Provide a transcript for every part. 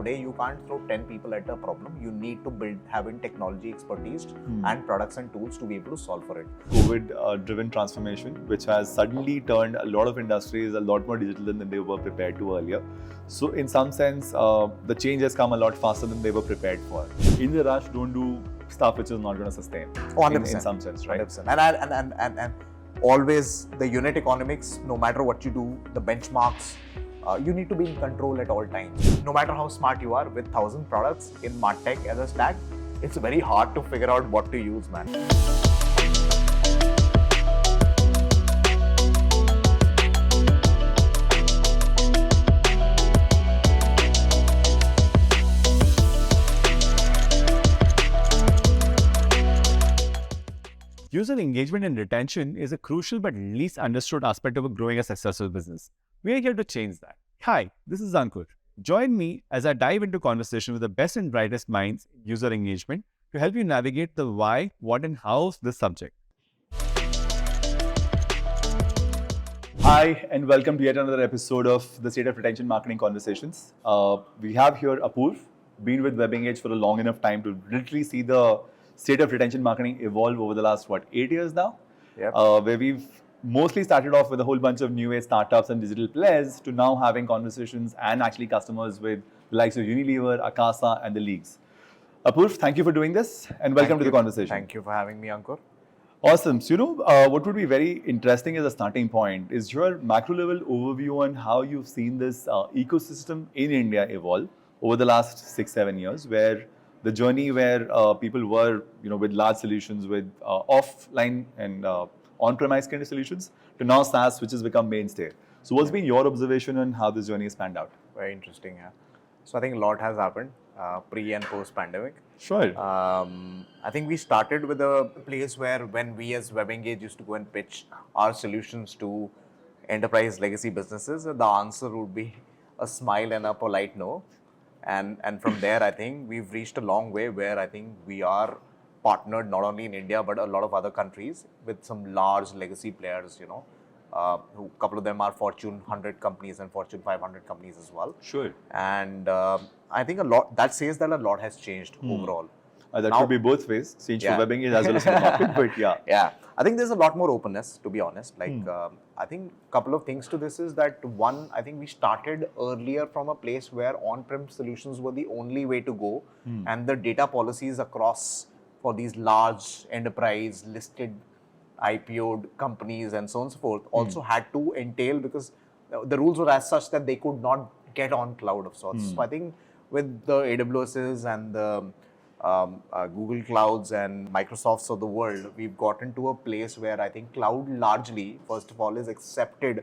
today you can't throw 10 people at a problem. You need to having technology expertise and products and tools to be able to solve for it. COVID-driven transformation, which has suddenly turned a lot of industries a lot more digital than they were prepared to earlier. So in some sense, the change has come a lot faster than they were prepared for. In the rush, don't do stuff which is not going to sustain. 100%. In some sense, right? 100%. And always the unit economics, no matter what you do, the benchmarks, you need to be in control at all times. No matter how smart you are, with 1,000 products in MarTech as a stack, it's very hard to figure out what to use, man. User engagement and retention is a crucial but least understood aspect of a growing and successful business. We are here to change that. Hi, this is Ankur. Join me as I dive into conversation with the best and brightest minds in user engagement to help you navigate the why, what, and how of this subject. Hi, and welcome to yet another episode of the State of Retention Marketing Conversations. We have here Apoorv, been with WebEngage for a long enough time to literally see the state of retention marketing evolve over the last, 8 years now? Yep. Where we've mostly started off with a whole bunch of new age startups and digital players to now having conversations and actually customers with the likes of Unilever, Akasa, and the leagues. Apoorv, thank you for doing this and welcome to the conversation. Thank you for having me, Ankur. Awesome. So, what would be very interesting as a starting point is your macro level overview on how you've seen this ecosystem in India evolve over the last 6-7 years, where the journey where people were, with large solutions, with offline and on-premise kind of solutions, to now SaaS, which has become mainstay. So what's been your observation on how this journey has panned out? Very interesting, yeah. So I think a lot has happened pre and post-pandemic. Sure. I think we started with a place where when we as WebEngage used to go and pitch our solutions to enterprise legacy businesses, the answer would be a smile and a polite no. And from there, I think we've reached a long way where I think we are partnered not only in India, but a lot of other countries with some large legacy players, who a couple of them are Fortune 100 companies and Fortune 500 companies as well. Sure. And I think that says that a lot has changed overall. That could be both ways, change for WebEngage as well as for the market, but yeah. Yeah. I think there's a lot more openness, to be honest. I think a couple of things to this is that one, I think we started earlier from a place where on-prem solutions were the only way to go, and the data policies across for these large enterprise listed IPO'd companies and so on and so forth also had to entail, because the rules were as such that they could not get on cloud of sorts. So I think with the AWS's and the Google Clouds and Microsofts of the world, we've gotten to a place where I think cloud largely, first of all, is accepted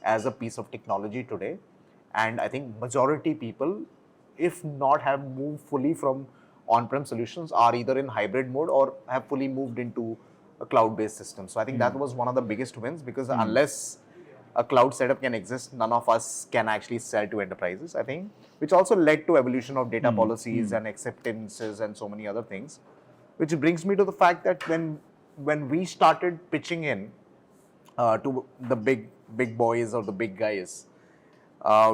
as a piece of technology today. And I think majority people, if not have moved fully from on-prem solutions, are either in hybrid mode or have fully moved into a cloud-based system. So I think that was one of the biggest wins, because unless a cloud setup can exist, none of us can actually sell to enterprises, I think, which also led to evolution of data policies and acceptances and so many other things, which brings me to the fact that when we started pitching in to the big boys or the big guys,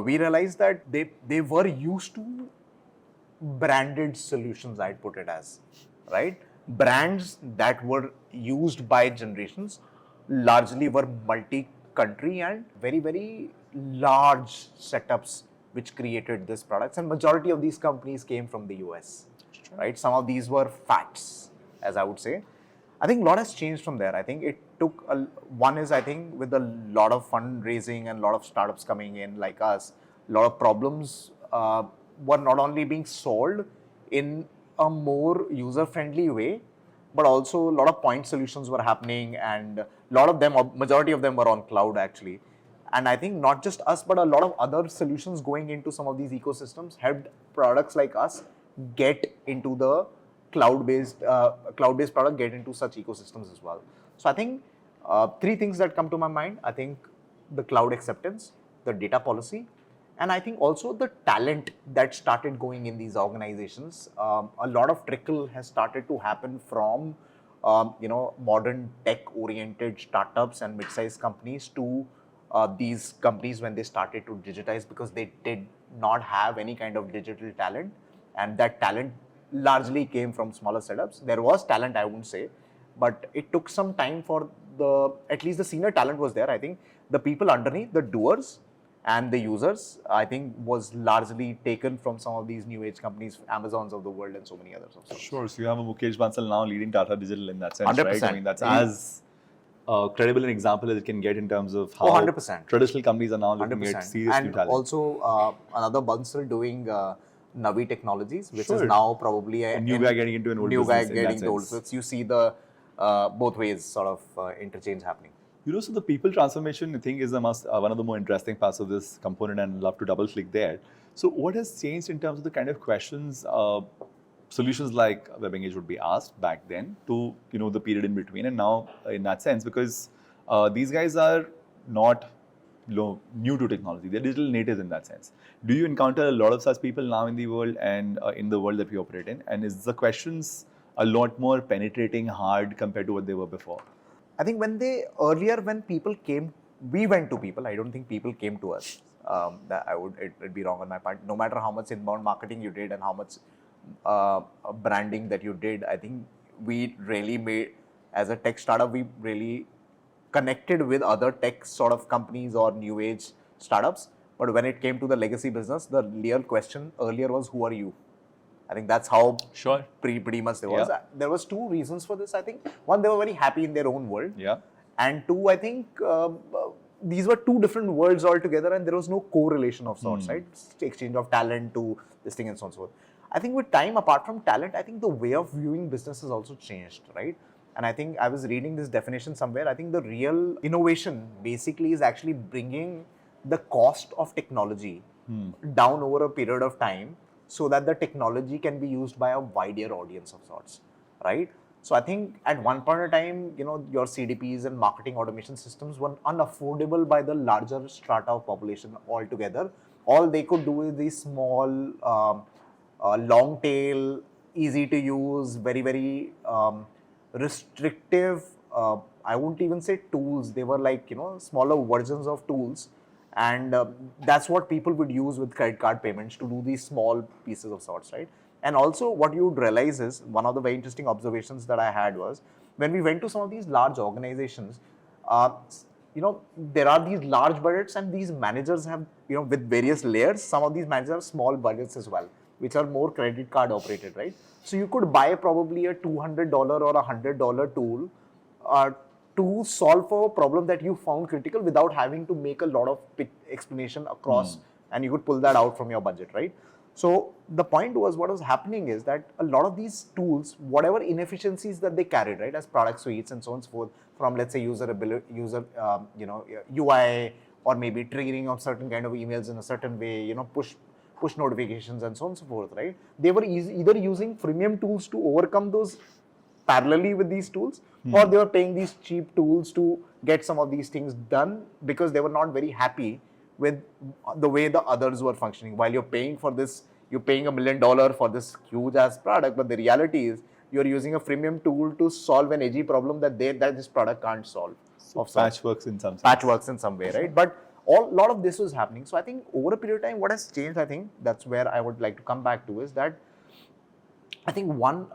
we realized that they were used to branded solutions, I'd put it as, right? Brands that were used by generations largely were multi-country and very, very large setups which created these products, and majority of these companies came from the US, right? Some of these were facts, as I would say. I think a lot has changed from there. I think it took, one is I think with a lot of fundraising and a lot of startups coming in like us, a lot of problems were not only being solved in a more user-friendly way, but also a lot of point solutions were happening, and a lot of them, majority of them were on cloud actually. And I think not just us, but a lot of other solutions going into some of these ecosystems helped products like us get into the cloud-based product, get into such ecosystems as well. So I think three things that come to my mind. I think the cloud acceptance, the data policy, and I think also the talent that started going in these organizations. A lot of trickle has started to happen from modern tech-oriented startups and mid-sized companies to these companies when they started to digitize, because they did not have any kind of digital talent, and that talent largely came from smaller setups. There was talent, I wouldn't say, but it took some time for at least the senior talent was there. I think the people underneath, the doers and the users, I think was largely taken from some of these new age companies, Amazons of the world and so many others. Sure. So you have a Mukesh Bansal now leading Tata Digital in that sense, 100%. right? I mean, that's as credible an example as it can get in terms of how 100%. traditional companies are now looking 100%. at serious new And talent. also another Bansal doing Navi Technologies, which is now probably a new guy getting into an old new business guy getting into old. So you see the both ways sort of interchange happening. You know, so the people transformation, I think, is one of the more interesting parts of this component, and I'd love to double click there. So what has changed in terms of the kind of questions, solutions like WebEngage would be asked back then to, the period in between, and now in that sense, because these guys are not new to technology, they're digital natives in that sense. Do you encounter a lot of such people now in the world and in the world that we operate in? And is the questions a lot more penetrating, hard compared to what they were before? I think when people came, we went to people. I don't think people came to us. It'd be wrong on my part. No matter how much inbound marketing you did and how much branding that you did, I think we really made, as a tech startup, we really connected with other tech sort of companies or new age startups. But when it came to the legacy business, the real question earlier was, who are you? I think that's how pretty much there was. Yeah. There was two reasons for this. I think one, they were very happy in their own world. Yeah. And two, I think these were two different worlds altogether, and there was no correlation of sorts, right? Exchange of talent to this thing and so on and so forth. I think with time, apart from talent, I think the way of viewing business has also changed, right? And I think I was reading this definition somewhere. I think the real innovation basically is actually bringing the cost of technology down over a period of time, so that the technology can be used by a wider audience of sorts, right? So I think at one point in time, your CDPs and marketing automation systems were unaffordable by the larger strata of population altogether. All they could do is these small, long tail, easy to use, very, very restrictive, I wouldn't even say tools. They were like, smaller versions of tools. And that's what people would use with credit card payments to do these small pieces of sorts, right? And also what you would realize is, one of the very interesting observations that I had was, when we went to some of these large organizations, there are these large budgets, and these managers have, with various layers, some of these managers have small budgets as well, which are more credit card operated, right? So you could buy probably a $200 or a $100 tool to solve for a problem that you found critical without having to make a lot of explanation across, and you could pull that out from your budget, right? So the point was, what was happening is that a lot of these tools, whatever inefficiencies that they carried, right, as product suites and so on and so forth, from let's say UI, or maybe triggering of certain kind of emails in a certain way, push notifications and so on and so forth, right? They were either using freemium tools to overcome those parallelly with these tools, or they were paying these cheap tools to get some of these things done, because they were not very happy with the way the others were functioning. While you're paying for this, you're paying $1 million for this huge ass product, but the reality is you're using a freemium tool to solve an edgy problem that this product can't solve. So patchworks in some sense. Patchworks in some way, right? But a lot of this was happening. So I think over a period of time, what has changed, I think that's where I would like to come back to, is that I think one,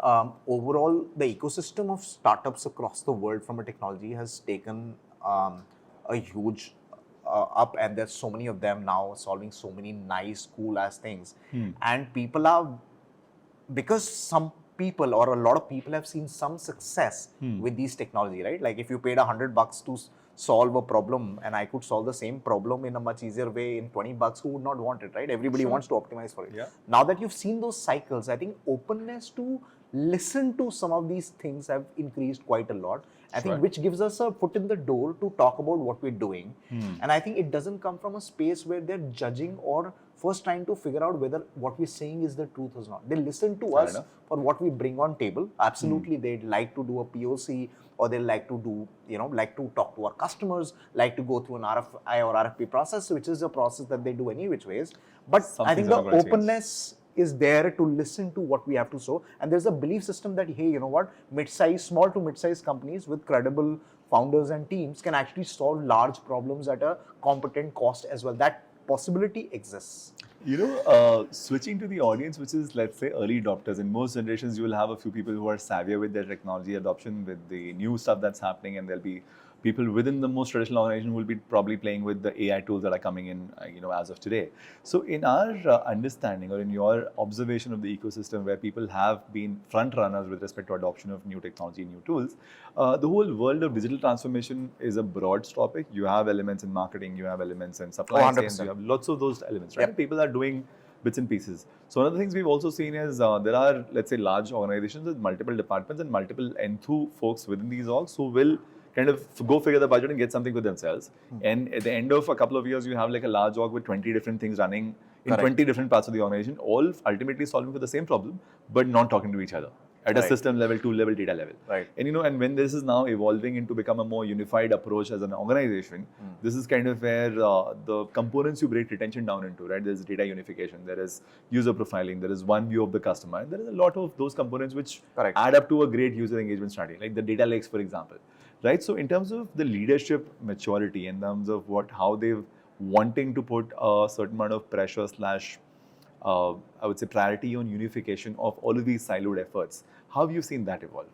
overall, the ecosystem of startups across the world from a technology has taken a huge up, and there's so many of them now solving so many nice, cool ass things. And people are, because some people or a lot of people have seen some success with these technology, right? Like if you paid $100 to solve a problem, and I could solve the same problem in a much easier way in $20, who would not want it, right? Everybody wants to optimize for it. Yeah. Now that you've seen those cycles, I think openness to listen to some of these things have increased quite a lot. I think which gives us a foot in the door to talk about what we're doing. And I think it doesn't come from a space where they're judging or first trying to figure out whether what we're saying is the truth or not. They listen to us for what we bring on table. Absolutely, they'd like to do a POC, or they like to do, like to talk to our customers, like to go through an RFI or RFP process, which is a process that they do any which ways. But I think the openness is there to listen to what we have to show. And there's a belief system that, hey, you know what, small to mid-size companies with credible founders and teams can actually solve large problems at a competent cost as well. That possibility exists. Switching to the audience, which is, let's say, early adopters. In most generations, you will have a few people who are savvier with their technology adoption, with the new stuff that's happening, and there'll be people within the most traditional organization who will be probably playing with the AI tools that are coming in, as of today. So, in our understanding, or in your observation of the ecosystem, where people have been front runners with respect to adoption of new technology, new tools, the whole world of digital transformation is a broad topic. You have elements in marketing, you have elements in supply chain, 100%. you have lots of those elements, right? Yep. People are doing bits and pieces. So one of the things we've also seen is there are, let's say, large organizations with multiple departments and multiple enthu folks within these orgs who will kind of go figure the budget and get something for themselves. And at the end of a couple of years, you have like a large org with 20 different things running in Correct. 20 different parts of the organization, all ultimately solving for the same problem, but not talking to each other at a Right. system level, tool level, data level. Right. And and when this is now evolving into become a more unified approach as an organization, this is kind of where the components you break retention down into, right? There's data unification, there is user profiling, there is one view of the customer, and there is a lot of those components which Correct. add up to a great user engagement strategy, like the data lakes, for example, right? So in terms of the leadership maturity, in terms of how they've wanting to put a certain amount of pressure slash I would say priority on unification of all of these siloed efforts. How have you seen that evolve?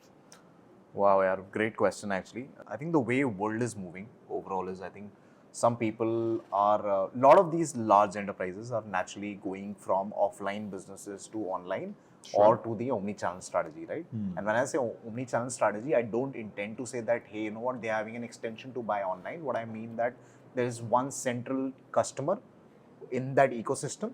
Wow, yeah, great question actually. I think the way world is moving overall is, I think some people are, a lot of these large enterprises are naturally going from offline businesses to online or to the omni-channel strategy, right? And when I say omni-channel strategy, I don't intend to say that, hey, you know what, they're having an extension to buy online. What I mean that there is one central customer in that ecosystem,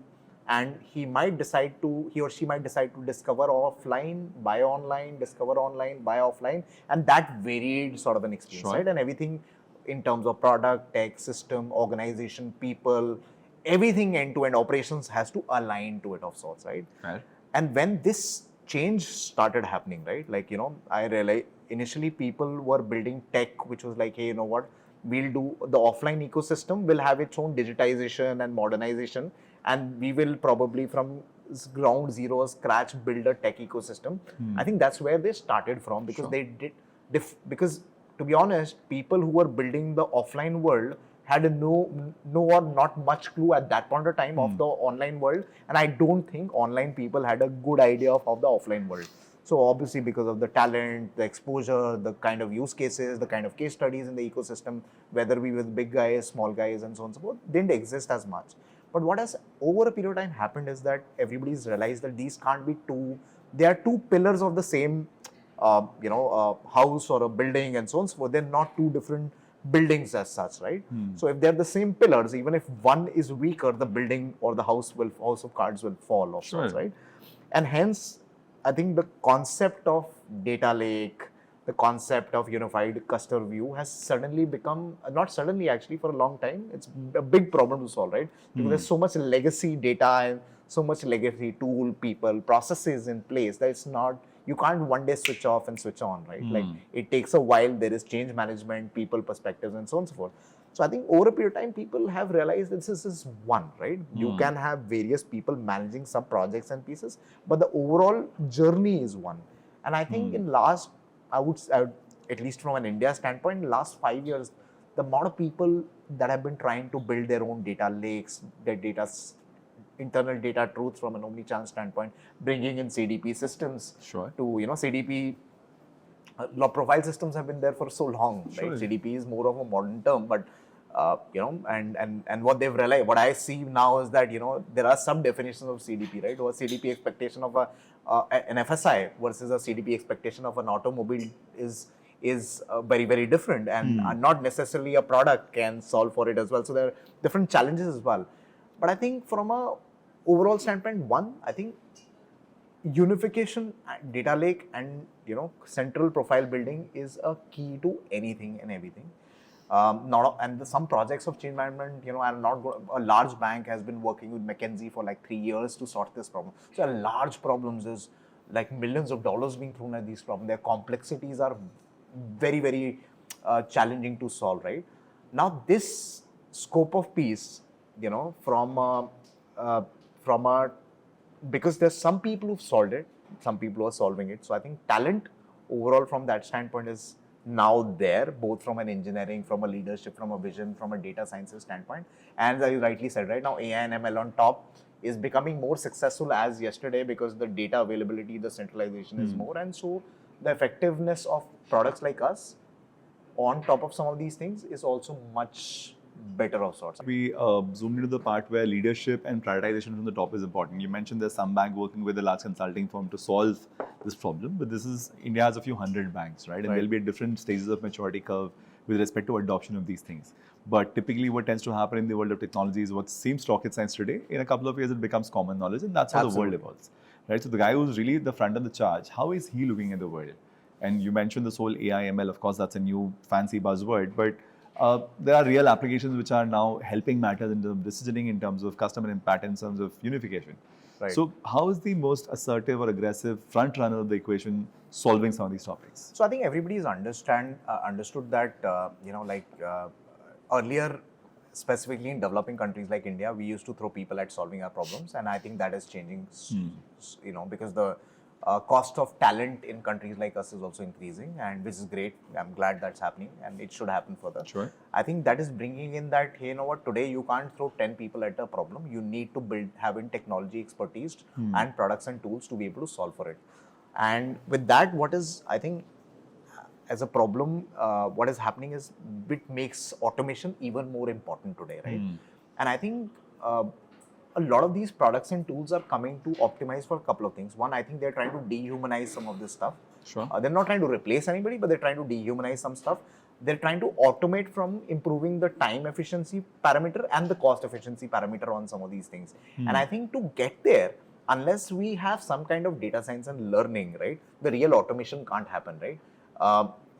and he or she might decide to discover offline, buy online, discover online, buy offline, and that varied sort of an experience, Sure. right? And everything in terms of product, tech, system, organization, people, everything end-to-end operations has to align to it of sorts, right? Right. And when this change started happening, right, like, I realized initially people were building tech, which was like, hey, you know what, we'll do the offline ecosystem will have its own digitization and modernization, and we will probably from ground zero, scratch, build a tech ecosystem. I think that's where they started from, because Sure. they did, because to be honest, people who were building the offline world had no or not much clue at that point of time of the online world, and I don't think online people had a good idea of the offline world. So obviously, because of the talent, the exposure, the kind of use cases, the kind of case studies in the ecosystem, whether we with big guys, small guys, and so on and so forth, didn't exist as much. But what has over a period of time happened is that everybody's realized that these can't be two. They are two pillars of the same, house or a building, and so on and so forth. They're not two different buildings as such, right? So if they're the same pillars, even if one is weaker, the building or the house of cards will fall, of sorts, right? And hence, I think the concept of data lake, the concept of unified customer view has suddenly become, not suddenly actually, for a long time, it's a big problem to solve, right? Because there's so much legacy data and so much legacy tool, people, processes in place that it's not, you can't one day switch off and switch on, right? Like it takes a while, there is change management, people perspectives, and so on and so forth. So I think over a period of time, people have realized that this is one, right? You can have various people managing some projects and pieces, but the overall journey is one. And I think in last, I would, at least from an India standpoint, in last 5 years, the amount of people that have been trying to build their own data lakes, their internal data truths from an omni-channel standpoint, bringing in CDP systems Sure. to, CDP profile systems have been there for so long, Sure. right? CDP is more of a modern term, but and what they've realized, what I see now is that, there are some definitions of CDP, right? Or CDP expectation of an FSI versus a CDP expectation of an automobile is very, very different, and not necessarily a product can solve for it as well. So there are different challenges as well. But I think from a overall standpoint, one, I think unification, data lake, and central profile building is a key to anything and everything. Some projects of change management, a large bank has been working with McKinsey for like 3 years to sort this problem. So large problems is like millions of dollars being thrown at these problems. Their complexities are very, very challenging to solve, right? Now this scope of piece, because there's some people who've solved it, some people who are solving it. So I think talent overall from that standpoint is now there, both from an engineering, from a leadership, from a vision, from a data sciences standpoint. And as you rightly said, right now AI and ML on top, is becoming more successful as yesterday because the data availability, the centralization is more, and so the effectiveness of products like us on top of some of these things is also much better of sorts. We zoomed into the part where leadership and prioritization from the top is important. You mentioned there's some bank working with a large consulting firm to solve this problem, but India has a few hundred banks, right? And there'll be at different stages of maturity curve with respect to adoption of these things. But typically what tends to happen in the world of technology is what seems rocket science today, in a couple of years it becomes common knowledge, and that's how the world evolves, right? So the guy who's really the front of the charge, how is he looking at the world? And you mentioned this whole AI, ML, of course, that's a new fancy buzzword, but there are real applications which are now helping matters in terms of decisioning, in terms of customer impact, in terms of unification. Right. So how is the most assertive or aggressive front runner of the equation solving some of these topics? So I think everybody's understood that, earlier, specifically in developing countries like India, we used to throw people at solving our problems. And I think that is changing, because the cost of talent in countries like us is also increasing, and which is great. I'm glad that's happening, and it should happen further. Sure. I think that is bringing in that, hey, you know what, today you can't throw 10 people at a problem. You need to having technology expertise and products and tools to be able to solve for it. And with that, what is, I think, as a problem, what is happening is it makes automation even more important today, right? And I think a lot of these products and tools are coming to optimize for a couple of things. One, I think they're trying to dehumanize some of this stuff. Sure. They're not trying to replace anybody, but they're trying to dehumanize some stuff. They're trying to automate from improving the time efficiency parameter and the cost efficiency parameter on some of these things. And I think to get there, unless we have some kind of data science and learning, right, the real automation can't happen, right?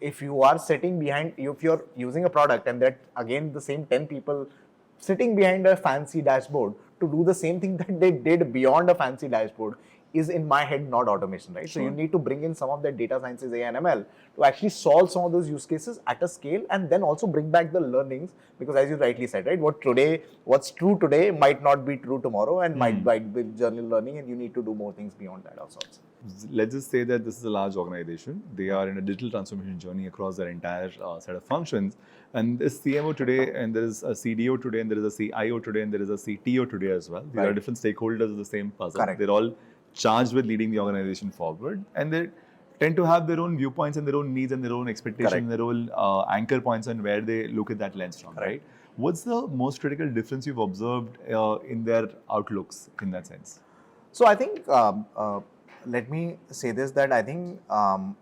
If you are sitting behind, if you're using a product and that again the same 10 people sitting behind a fancy dashboard to do the same thing that they did beyond a fancy dashboard is, in my head, not automation, right? Sure. So you need to bring in some of that data sciences, AI and ML, to actually solve some of those use cases at a scale, and then also bring back the learnings, because as you rightly said, right, what's true today might not be true tomorrow, and might be journal learning, and you need to do more things beyond that also. Let's just say that this is a large organization. They are in a digital transformation journey across their entire set of functions. And this CMO today, and there is a CDO today, and there is a CIO today, and there is a CTO today as well. These are different stakeholders of the same puzzle. Correct. They're all charged with leading the organization forward. And they tend to have their own viewpoints and their own needs and their own expectations, their own anchor points on where they look at that lens from, right? What's the most critical difference you've observed in their outlooks in that sense? So I think, let me say this, that I think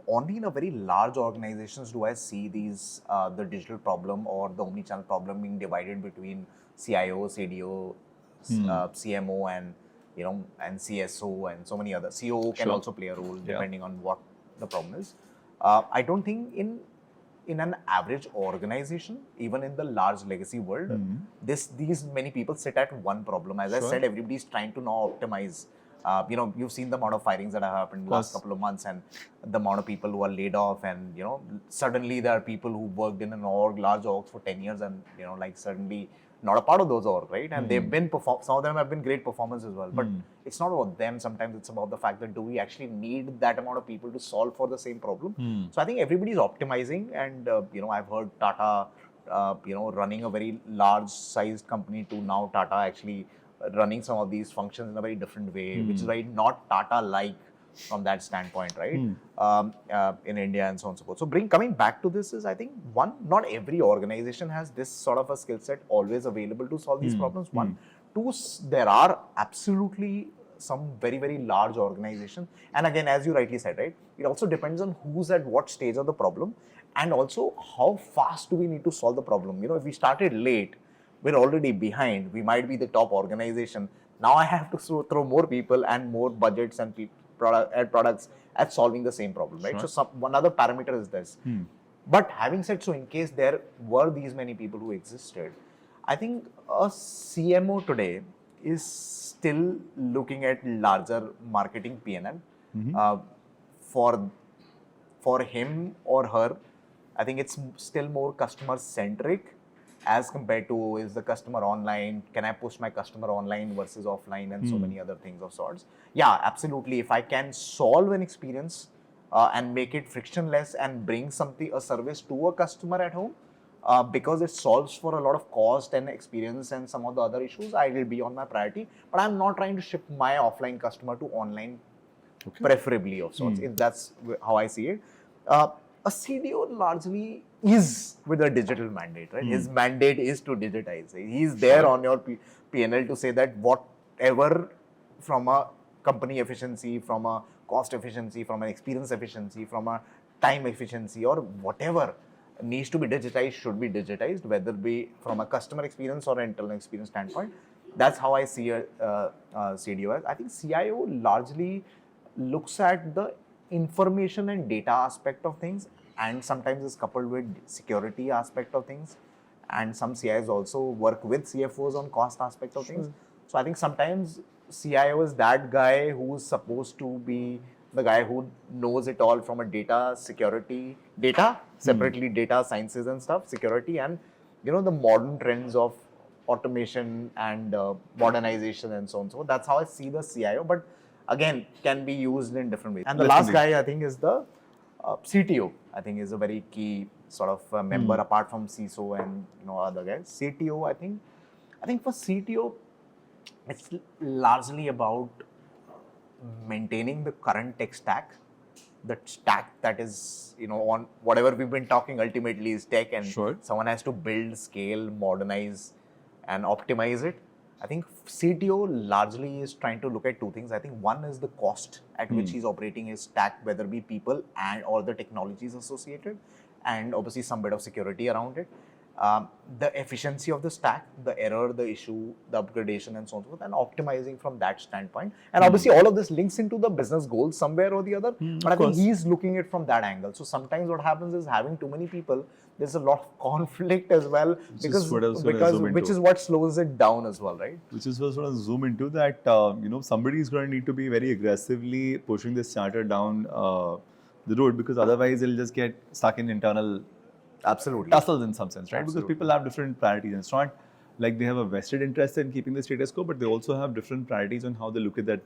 only in a very large organizations do I see these, the digital problem or the omnichannel problem being divided between CIO, CDO, CMO, and and CSO, and so many other. COO can also play a role depending on what the problem is. I don't think in an average organization, even in the large legacy world, these many people sit at one problem. As I said, everybody's trying to now optimize. You've seen the amount of firings that have happened in the last couple of months, and the amount of people who are laid off, and suddenly there are people who worked in an large org for 10 years, and suddenly not a part of those org, right? And they've been some of them have been great performers as well. But it's not about them. Sometimes it's about the fact that do we actually need that amount of people to solve for the same problem? So I think everybody's optimizing, and I've heard Tata, running a very large sized company to now Tata actually running some of these functions in a very different way, which is very not Tata-like from that standpoint, right? In India and so on and so forth. So coming back to this is, I think, one, not every organization has this sort of a skill set always available to solve these problems. One. Two, there are absolutely some very, very large organizations. And again, as you rightly said, right, it also depends on who's at what stage of the problem, and also how fast do we need to solve the problem. If we started late, we're already behind. We might be the top organization. Now I have to throw more people and more budgets and products at solving the same problem, right? So one other parameter is this. But having said so, in case there were these many people who existed, I think a CMO today is still looking at larger marketing P&L. For him or her, I think it's still more customer centric, as compared to, is the customer online, can I push my customer online versus offline, and so many other things of sorts. Yeah, absolutely. If I can solve an experience and make it frictionless and bring a service to a customer at home, because it solves for a lot of cost and experience and some of the other issues, I will be on my priority. But I'm not trying to shift my offline customer to online, preferably of sorts. If that's how I see it. A CDO largely is with a digital mandate, right? His mandate is to digitize. He's there on your P&L to say that whatever from a company efficiency, from a cost efficiency, from an experience efficiency, from a time efficiency, or whatever needs to be digitized should be digitized, whether it be from a customer experience or an internal experience standpoint. That's how I see a CDO as. I think CIO largely looks at the information and data aspect of things, and sometimes is coupled with security aspect of things, and some CIOs also work with CFOs on cost aspect of things. So I think sometimes CIO is that guy who's supposed to be the guy who knows it all from a data, security, data, separately data sciences and stuff, security, and the modern trends of automation and modernization and so on. So that's how I see the CIO, but again, can be used in different ways. And the last guy I think is the CTO. I think is a very key sort of member apart from CISO and other guys. CTO, I think for CTO, it's largely about maintaining the current tech stack. The stack that is, on whatever we've been talking ultimately is tech, and someone has to build, scale, modernize, and optimize it. I think CTO largely is trying to look at two things. I think one is the cost at which he's operating his stack, whether it be people and all the technologies associated, and obviously some bit of security around it. The efficiency of the stack, the error, the issue, the upgradation, and so on and so forth, and optimizing from that standpoint. And obviously all of this links into the business goals somewhere or the other, but I think he's looking at it from that angle. So sometimes what happens is having too many people, there's a lot of conflict as well, because which is what slows it down as well, right? Which is what sort of zoom into that, somebody is going to need to be very aggressively pushing this charter down the road, because otherwise it'll just get stuck in internal tussles in some sense, right? Because people have different priorities, and it's not like they have a vested interest in keeping the status quo, but they also have different priorities on how they look at that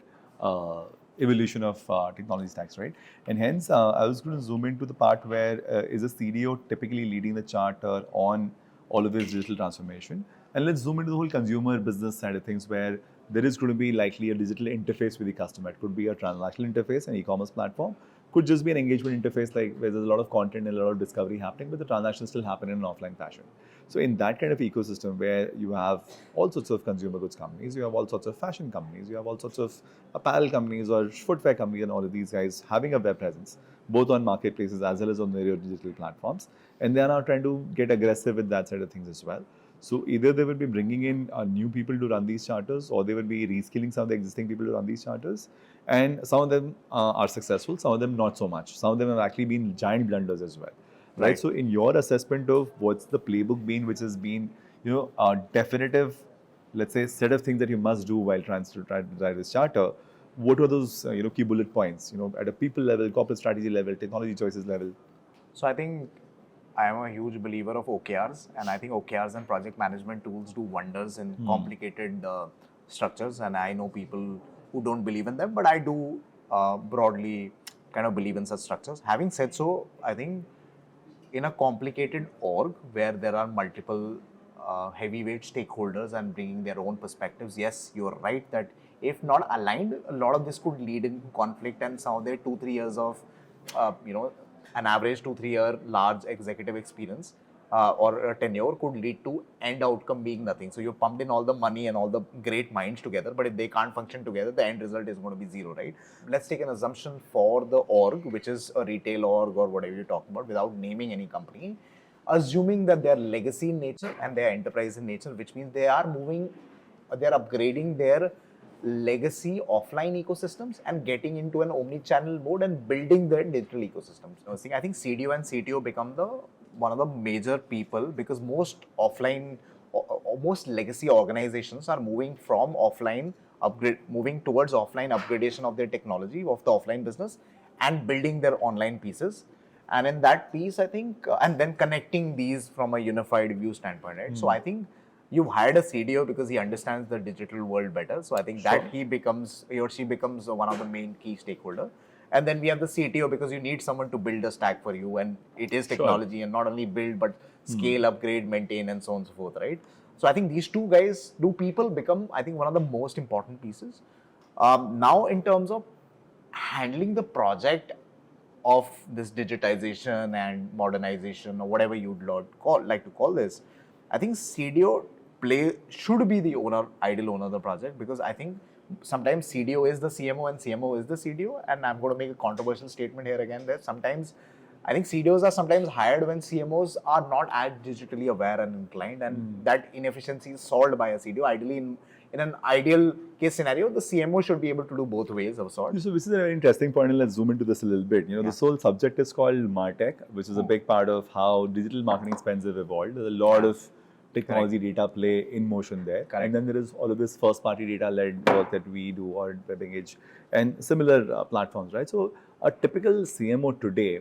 evolution of technology stacks, right? And hence, I was going to zoom into the part where is a CDO typically leading the charter on all of this digital transformation. And let's zoom into the whole consumer business side of things, where there is going to be likely a digital interface with the customer. It could be a transactional interface, an e-commerce platform. Could just be an engagement interface, like where there's a lot of content and a lot of discovery happening, but the transactions still happen in an offline fashion. So in that kind of ecosystem where you have all sorts of consumer goods companies, you have all sorts of fashion companies, you have all sorts of apparel companies or footwear companies, and all of these guys having a web presence, both on marketplaces as well as on various digital platforms. And they are now trying to get aggressive with that side of things as well. So either they will be bringing in new people to run these charters, or they will be reskilling some of the existing people to run these charters. And some of them are successful, some of them not so much. Some of them have actually been giant blunders as well. Right? So in your assessment of what's the playbook been, which has been, a definitive, let's say, set of things that you must do while trying to drive this charter, what were those, key bullet points, at a people level, corporate strategy level, technology choices level? So I think I am a huge believer of OKRs, and I think OKRs and project management tools do wonders in complicated structures, and I know people who don't believe in them, but I do broadly kind of believe in such structures. Having said so, I think in a complicated org where there are multiple heavyweight stakeholders and bringing their own perspectives, yes, you're right that if not aligned, a lot of this could lead into conflict, and some of their 2-3 years of, an average 2-3 year large executive experience or a tenure could lead to end outcome being nothing. So you pumped in all the money and all the great minds together, but if they can't function together, the end result is going to be zero, right? Let's take an assumption for the org, which is a retail org or whatever you're talking about, without naming any company, assuming that they're legacy in nature and they're enterprise in nature, which means they are upgrading their legacy offline ecosystems and getting into an omni-channel mode and building their digital ecosystems. I think CDO and CTO become one of the major people, because most legacy organizations are moving from moving towards offline upgradation of their technology of the offline business and building their online pieces. And in that piece, I think, and then connecting these from a unified view standpoint, right? So I think you've hired a CDO because he understands the digital world better. So I think that he or she becomes one of the main key stakeholder. And then we have the CTO because you need someone to build a stack for you, and it is technology and not only build but scale, upgrade, maintain, and so on and so forth, right? So I think these two guys, two people become, I think, one of the most important pieces. Now, in terms of handling the project of this digitization and modernization or whatever you'd like to call this, I think CDO should be the ideal owner of the project, because I think sometimes CDO is the CMO and CMO is the CDO. And I'm going to make a controversial statement here again, that sometimes I think CDOs are sometimes hired when CMOs are not as digitally aware and inclined, and that inefficiency is solved by a CDO. Ideally, in an ideal case scenario, the CMO should be able to do both ways of sorts. So this is a very interesting point, and let's zoom into this a little bit. This whole subject is called MarTech, which is a big part of how digital marketing spends have evolved. There's a lot of technology data play in motion there. And then there is all of this first-party data-led work that we do, or WebEngage, and similar platforms, right? So a typical CMO today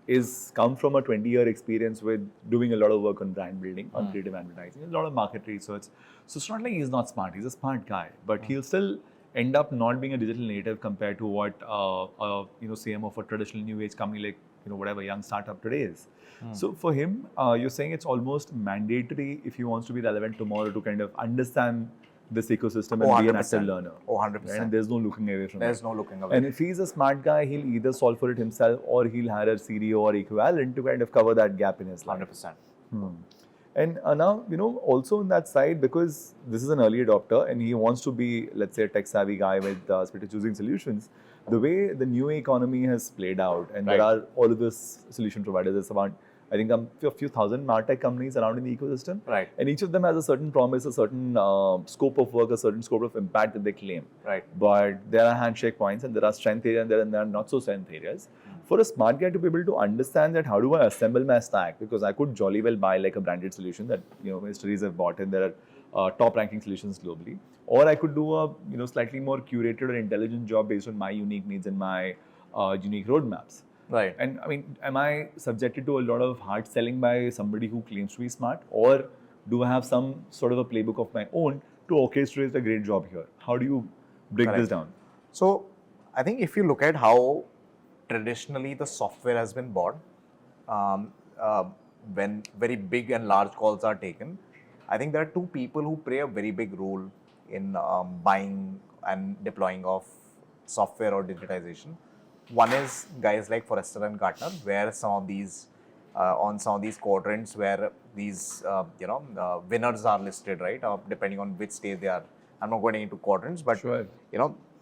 is come from a 20-year experience with doing a lot of work on brand building, on creative advertising, a lot of market research. So it's not like he's not smart. He's a smart guy, but he'll still end up not being a digital native compared to what CMO for traditional new age company like whatever young startup today is. So for him, you're saying it's almost mandatory if he wants to be relevant tomorrow to kind of understand this ecosystem and be an active learner. 100%. Right? And there's no looking away from it. There's no looking away. And if he's a smart guy, he'll either solve for it himself or he'll hire a CDO or equivalent to kind of cover that gap in his life. 100%. And now, also on that side, because this is an early adopter and he wants to be, let's say, a tech-savvy guy with respect to choosing solutions, the way the new economy has played out, and there are all of these solution providers, there's about, I think, a few thousand MarTech companies around in the ecosystem. Right. And each of them has a certain promise, a certain scope of work, a certain scope of impact that they claim. Right. But there are handshake points and there are strength areas and there are not so strength areas. For a smart guy to be able to understand that, how do I assemble my stack? Because I could jolly well buy like a branded solution that histories have bought, and there are top ranking solutions globally. Or I could do a slightly more curated or intelligent job based on my unique needs and my unique roadmaps. Right. And I mean, am I subjected to a lot of hard selling by somebody who claims to be smart, or do I have some sort of a playbook of my own to orchestrate a great job here? How do you break this down? So I think if you look at how traditionally the software has been bought, when very big and large calls are taken, I think there are two people who play a very big role in buying and deploying of software or digitization. One is guys like Forrester and Gartner, where some of these on some of these quadrants where these winners are listed, right? Depending on which stage they are. I'm not going into quadrants, but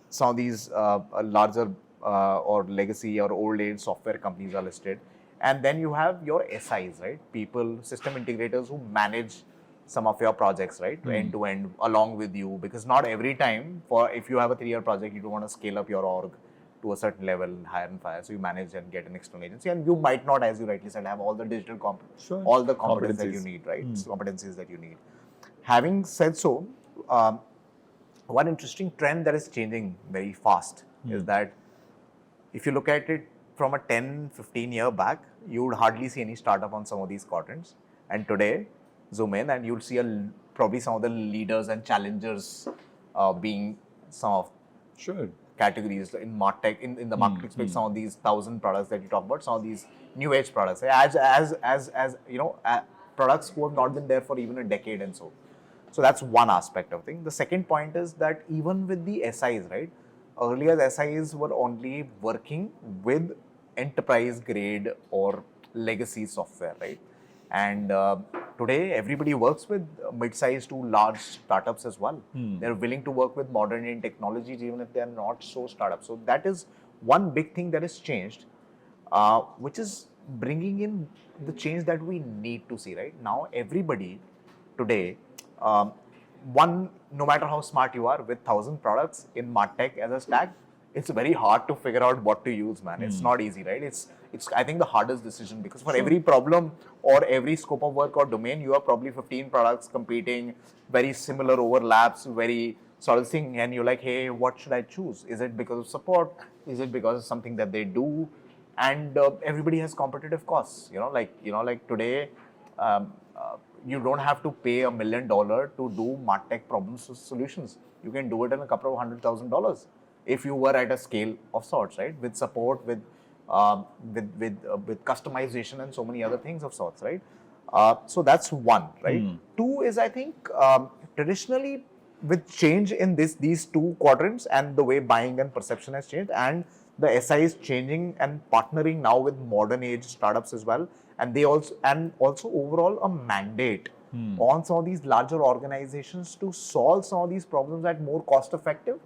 some of these larger or legacy or old age software companies are listed. And then you have your SIs, right? People, system integrators who manage some of your projects, right? End to end along with you, because not every time, if you have a 3-year project, you don't want to scale up your org to a certain level, hire and fire. So you manage and get an external agency, and you might not, as you rightly said, have all the digital all the competencies that you need, right? Competencies that you need. Having said so, one interesting trend that is changing very fast is that if you look at it from a 10-15 year back, you would hardly see any startup on some of these quadrants. And today, zoom in and you'll see probably some of the leaders and challengers being some of categories in MarTech, in the marketing space, some of these 1,000 products that you talk about, some of these new age products, products who have not been there for even a decade and so. So that's one aspect of thing. The second point is that even with the SIs, right? Earlier, the SIs were only working with enterprise grade or legacy software, right? And today, everybody works with mid-sized to large startups as well. They're willing to work with modern in technologies, even if they're not so startups. So that is one big thing that has changed, which is bringing in the change that we need to see, right? Now, everybody today, no matter how smart you are, with 1,000 products in MarTech as a stack, it's very hard to figure out what to use, man. It's not easy, right? It's I think the hardest decision, because for every problem or every scope of work or domain, you have probably 15 products competing, very similar overlaps, very sort of thing, and you're like, hey, what should I choose? Is it because of support? Is it because of something that they do? And everybody has competitive costs. Like today, you don't have to pay $1 million to do MarTech problem solutions. You can do it in a couple of $100,000. if you were at a scale of sorts, right? With support, with customization and so many other things of sorts, right? So that's one, right? Two is, I think, traditionally with change in these two quadrants and the way buying and perception has changed, and the SI is changing and partnering now with modern age startups as well, and they also overall a mandate on some of these larger organizations to solve some of these problems at more cost effective,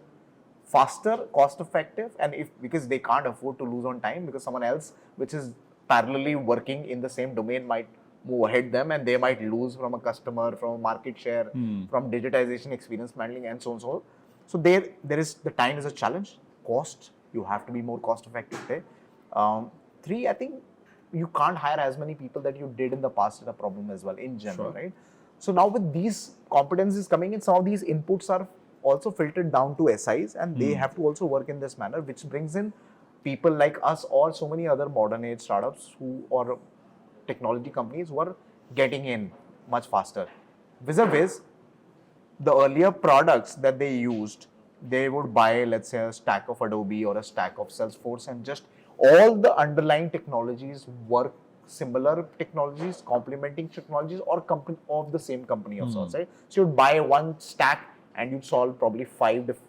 faster, cost effective, and because they can't afford to lose on time, because someone else which is parallelly working in the same domain might move ahead them, and they might lose from a customer, from a market share, from digitization, experience handling, and so on and so on. So there is, the time is a challenge. Cost, you have to be more cost effective there. Three, I think you can't hire as many people that you did in the past is a problem as well in general, right? So now with these competencies coming in, some of these inputs are also filtered down to SIs, and they have to also work in this manner, which brings in people like us or so many other modern age startups or technology companies who are getting in much faster. Vis-a-vis the earlier products that they used, they would buy, let's say, a stack of Adobe or a stack of Salesforce, and just all the underlying technologies work, similar technologies, complementing technologies, or of the same company of sorts, right? So you'd buy one stack and you'd solve probably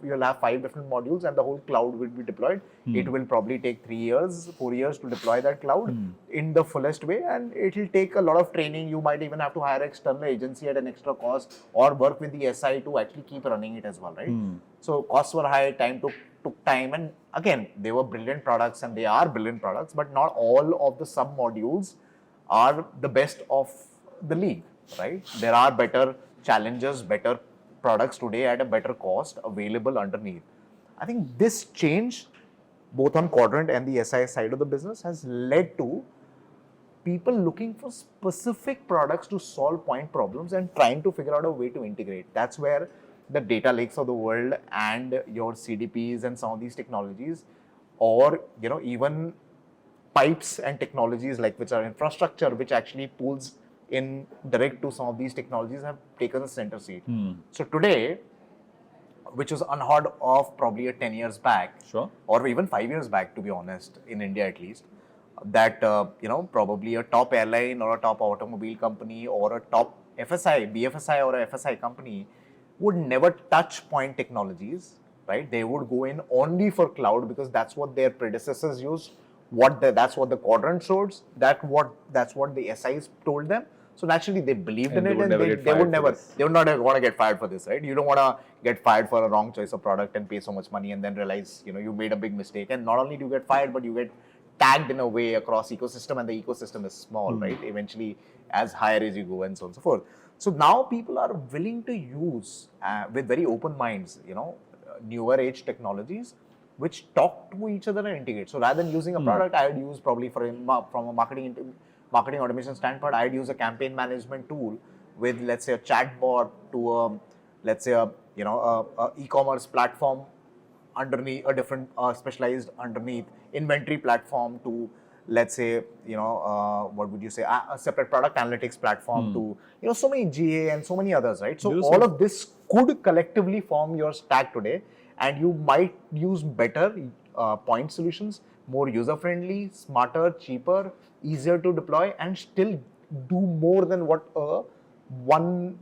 you'll have 5 different modules, and the whole cloud will be deployed. It will probably take 3 years, 4 years to deploy that cloud in the fullest way, and it will take a lot of training. You might even have to hire external agency at an extra cost, or work with the SI to actually keep running it as well, right? So costs were high, took time, and again, they were brilliant products, and they are brilliant products, but not all of the sub modules are the best of the league, right? There are better challengers, better products today at a better cost available underneath. I think this change, both on quadrant and the SI side of the business, has led to people looking for specific products to solve point problems and trying to figure out a way to integrate. That's where the data lakes of the world and your CDPs and some of these technologies, or even pipes and technologies like which are infrastructure, which actually pulls in direct to some of these technologies, have taken a center seat. So today, which was unheard of probably 10 years back, or even 5 years back, to be honest, in India at least, that probably a top airline or a top automobile company or a top FSI, BFSI or a FSI company would never touch point technologies, right? They would go in only for cloud because that's what their predecessors used. That's what the quadrant shows. That's what the SIs told them. So naturally, they believed in it, and they would not want to get fired for this, right? You don't want to get fired for a wrong choice of product and pay so much money and then realize you made a big mistake. And not only do you get fired, but you get tagged in a way across ecosystem, and the ecosystem is small, right? Eventually, as higher as you go, and so on and so forth. So now people are willing to use with very open minds, newer age technologies which talk to each other and integrate. So rather than using a product, I would use probably from a marketing automation standpoint, I'd use a campaign management tool with, let's say, a chatbot to let's say a e-commerce platform underneath, a different specialized underneath inventory platform to, let's say, what would you say, a separate product analytics platform to, so many GA and so many others, right? So all of this could collectively form your stack today, and you might use better point solutions, more user-friendly, smarter, cheaper, easier to deploy, and still do more than what one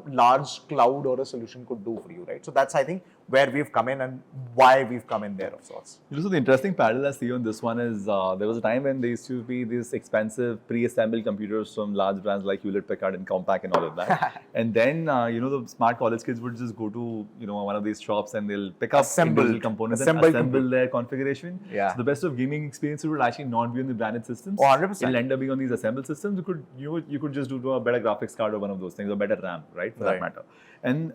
large cloud or a solution could do for you, right? So that's, I think, where we've come in and why we've come in there of sorts. So the interesting parallel I see on this one is there was a time when there used to be these expensive pre-assembled computers from large brands like Hewlett Packard and Compaq and all of that. And then, the smart college kids would just go to, one of these shops and they'll pick up individual components and assemble their configuration. Yeah. So the best of gaming experiences would actually not be on the branded systems. 100%. It'll end up being on these assembled systems. You could just do a better graphics card or one of those things, or better RAM, right? For that matter. And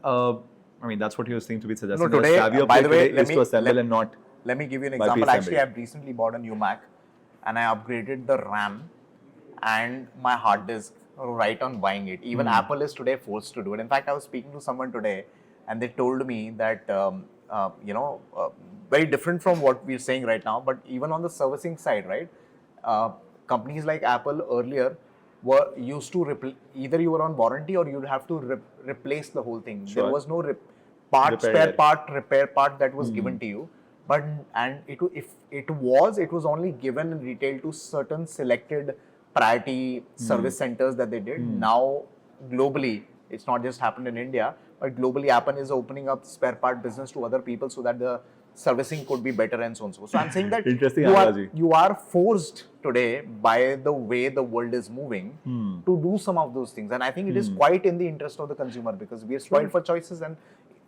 that's what you seem to be suggesting. No, today, by the way, let me give you an example. Actually, I've recently bought a new Mac, and I upgraded the RAM and my hard disk right on buying it. Even Apple is today forced to do it. In fact, I was speaking to someone today, and they told me that very different from what we're saying right now. But even on the servicing side, right, companies like Apple earlier were used to either you were on warranty or you'd have to replace the whole thing. There was no repair part that was given to you. But if it was only given in retail to certain selected priority service centers that they did. Now globally, it's not just happened in India, but globally Appen is opening up spare part business to other people so that the servicing could be better and so on and so forth. So I'm saying that Interesting analogy. you are forced today by the way the world is moving to do some of those things, and I think it is quite in the interest of the consumer because we are spoiled for choices and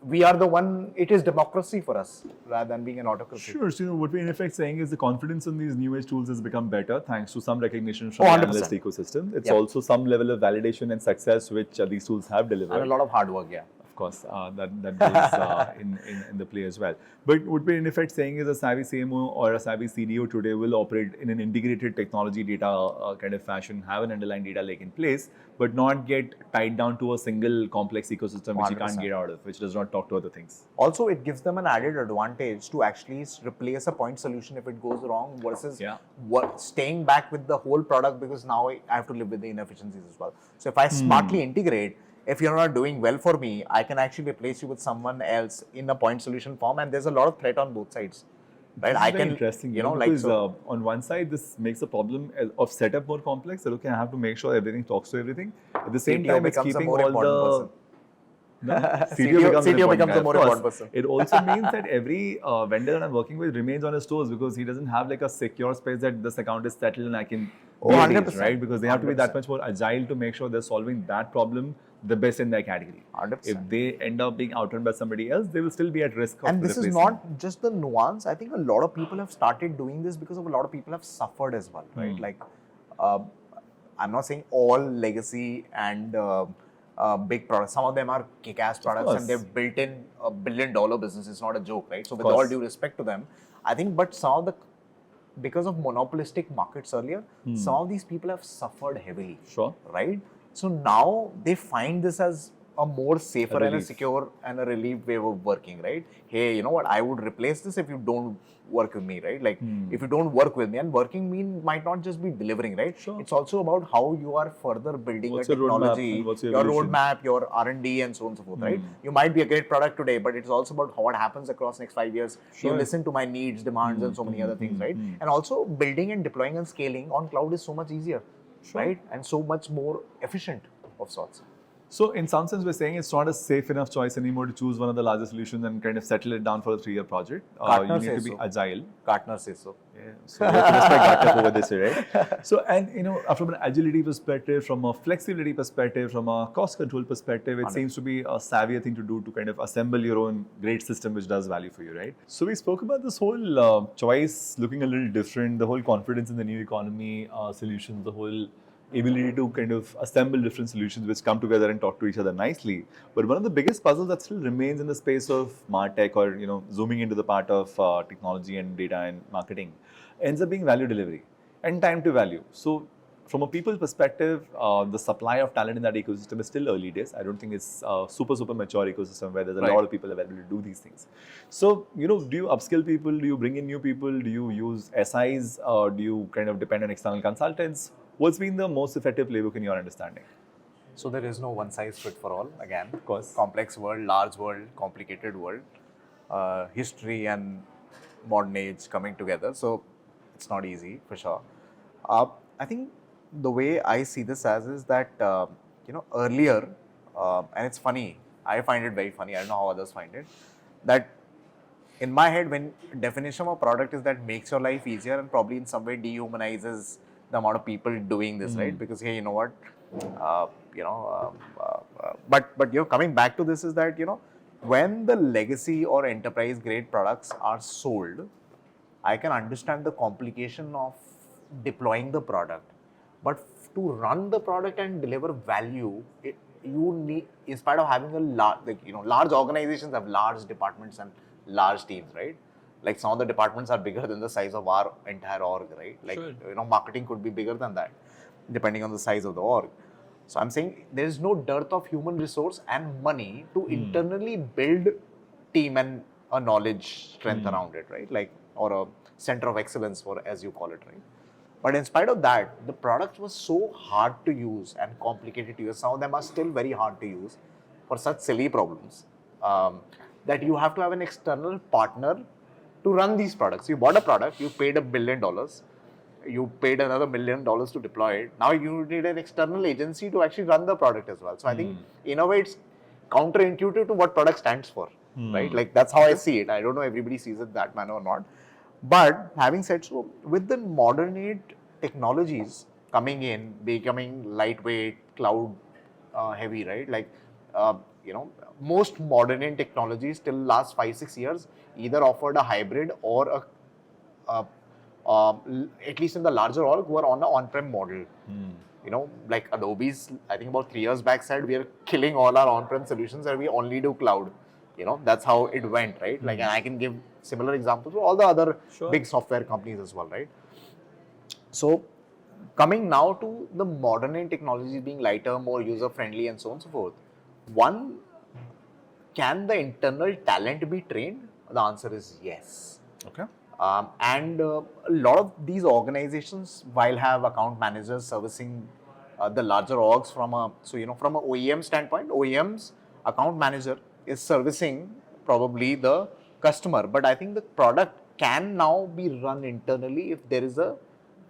we are the one. It is democracy for us rather than being an autocracy. Sure. So, what we're in effect saying is the confidence in these new age tools has become better thanks to some recognition from the 100%. analyst ecosystem. It's also some level of validation and success which these tools have delivered. And a lot of hard work, yeah. Of course, that goes in the play as well. But what we're in effect saying is a savvy CMO or a savvy CDO today will operate in an integrated technology data kind of fashion, have an underlying data lake in place, but not get tied down to a single complex ecosystem which 100%. you can't get out of, which does not talk to other things. Also, it gives them an added advantage to actually replace a point solution if it goes wrong versus staying back with the whole product because now I have to live with the inefficiencies as well. So if I smartly integrate, if you're not doing well for me, I can actually replace you with someone else in a point solution form, and there's a lot of threat on both sides, right? This is very interesting, because on one side this makes the problem of setup more complex. That okay, I have to make sure everything talks to everything. At the same time, it's keeping all the CDO becomes a more important person. It also means that every vendor that I'm working with remains on his toes because he doesn't have like a secure space that this account is settled and I can be at ease, right? Because they have to be that much more agile to make sure they're solving that problem the best in their category. 100%. If they end up being outrun by somebody else, they will still be at risk of And this is not just the nuance. I think a lot of people have started doing this because of a lot of people have suffered as well, right? Like, I'm not saying all legacy and big products. Some of them are kick-ass products and they've built in $1 billion business. It's not a joke, right? So with all due respect to them, I think, but some of the, because of monopolistic markets earlier, some of these people have suffered heavily, right? So now they find this as a more safer and a secure and a relief way of working, right? Hey, you know what? I would replace this if you don't work with me, right? Like if you don't work with me, and working might not just be delivering, right? It's also about how you are further building a technology, your roadmap, your R&D and so on and so forth, right? You might be a great product today, but it's also about what happens across next 5 years. You listen to my needs, demands and so many other things, right? And also building and deploying and scaling on cloud is so much easier, right? And so much more efficient of sorts. So in some sense, we're saying it's not a safe enough choice anymore to choose one of the largest solutions and kind of settle it down for a 3-year project. You need to be agile. Gartner says so. Yeah. So we have to respect Gartner over this, right? So, and from an agility perspective, from a flexibility perspective, from a cost control perspective, it seems to be a savvier thing to do to kind of assemble your own great system which does value for you, right? So we spoke about this whole choice looking a little different, the whole confidence in the new economy solutions, the whole ability to kind of assemble different solutions which come together and talk to each other nicely. But one of the biggest puzzles that still remains in the space of MarTech or, zooming into the part of technology and data and marketing ends up being value delivery and time to value. So from a people perspective, the supply of talent in that ecosystem is still early days. I don't think it's a super mature ecosystem where there's a lot of people available to do these things. So, do you upskill people? Do you bring in new people? Do you use SIs? Do you kind of depend on external consultants? What's been the most effective playbook in your understanding? So there is no one size fit for all. Again, of course, complex world, large world, complicated world, history and modern age coming together. So it's not easy for sure. I think the way I see this as is that earlier, and it's funny. I find it very funny. I don't know how others find it. That in my head, when definition of a product is that makes your life easier and probably in some way dehumanizes the amount of people doing this, right? Because hey, you know what, but coming back to this is that when the legacy or enterprise grade products are sold, I can understand the complication of deploying the product, but to run the product and deliver value, you need, in spite of having a large organizations have large departments and large teams, right? Like some of the departments are bigger than the size of our entire org, right? Like, marketing could be bigger than that, depending on the size of the org. So I'm saying there is no dearth of human resource and money to internally build team and a knowledge strength around it, right? Like, or a center of excellence for, as you call it, right? But in spite of that, the product was so hard to use and complicated to use. Some of them are still very hard to use for such silly problems that you have to have an external partner to run these products. You bought a product, you paid $1 billion, you paid another $1 million to deploy it. Now you need an external agency to actually run the product as well. So I think in a way it's counterintuitive to what product stands for, right? Like that's how I see it. I don't know everybody sees it that manner or not. But having said so, with the modern age technologies coming in, becoming lightweight, cloud heavy, right? Like, most modern age technologies till last 5-6 years either offered a hybrid or at least in the larger org, were on an on-prem model. Like Adobe's, I think about 3 years back said, we are killing all our on-prem solutions and we only do cloud. That's how it went, right? Like, and I can give similar examples for all the other big software companies as well, right? So, coming now to the modern age technologies being lighter, more user-friendly and so on and so forth. One, can the internal talent be trained? The answer is yes. Okay. And a lot of these organizations, while have account managers servicing the larger orgs from a OEM standpoint, OEM's account manager is servicing probably the customer. But I think the product can now be run internally if there is a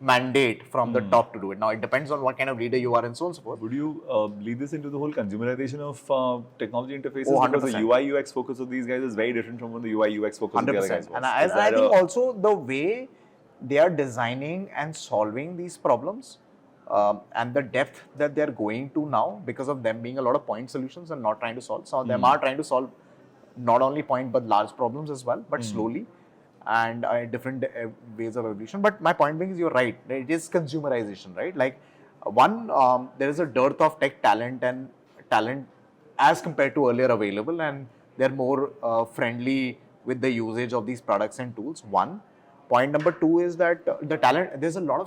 mandate from the top to do it. Now, it depends on what kind of leader you are and so on and so forth. Would you lead this into the whole consumerization of technology interfaces? Oh, because the UI UX focus of these guys is very different from what the UI UX focus of the other guys was. And I think also the way they are designing and solving these problems and the depth that they're going to now, because of them being a lot of point solutions and not trying to solve. Some of them are trying to solve not only point but large problems as well, but slowly and different ways of evolution. But my point being is, you're right. It is consumerization, right? Like there is a dearth of tech talent and talent as compared to earlier available, and they're more friendly with the usage of these products and tools. One. Point number two is that the talent, there's a lot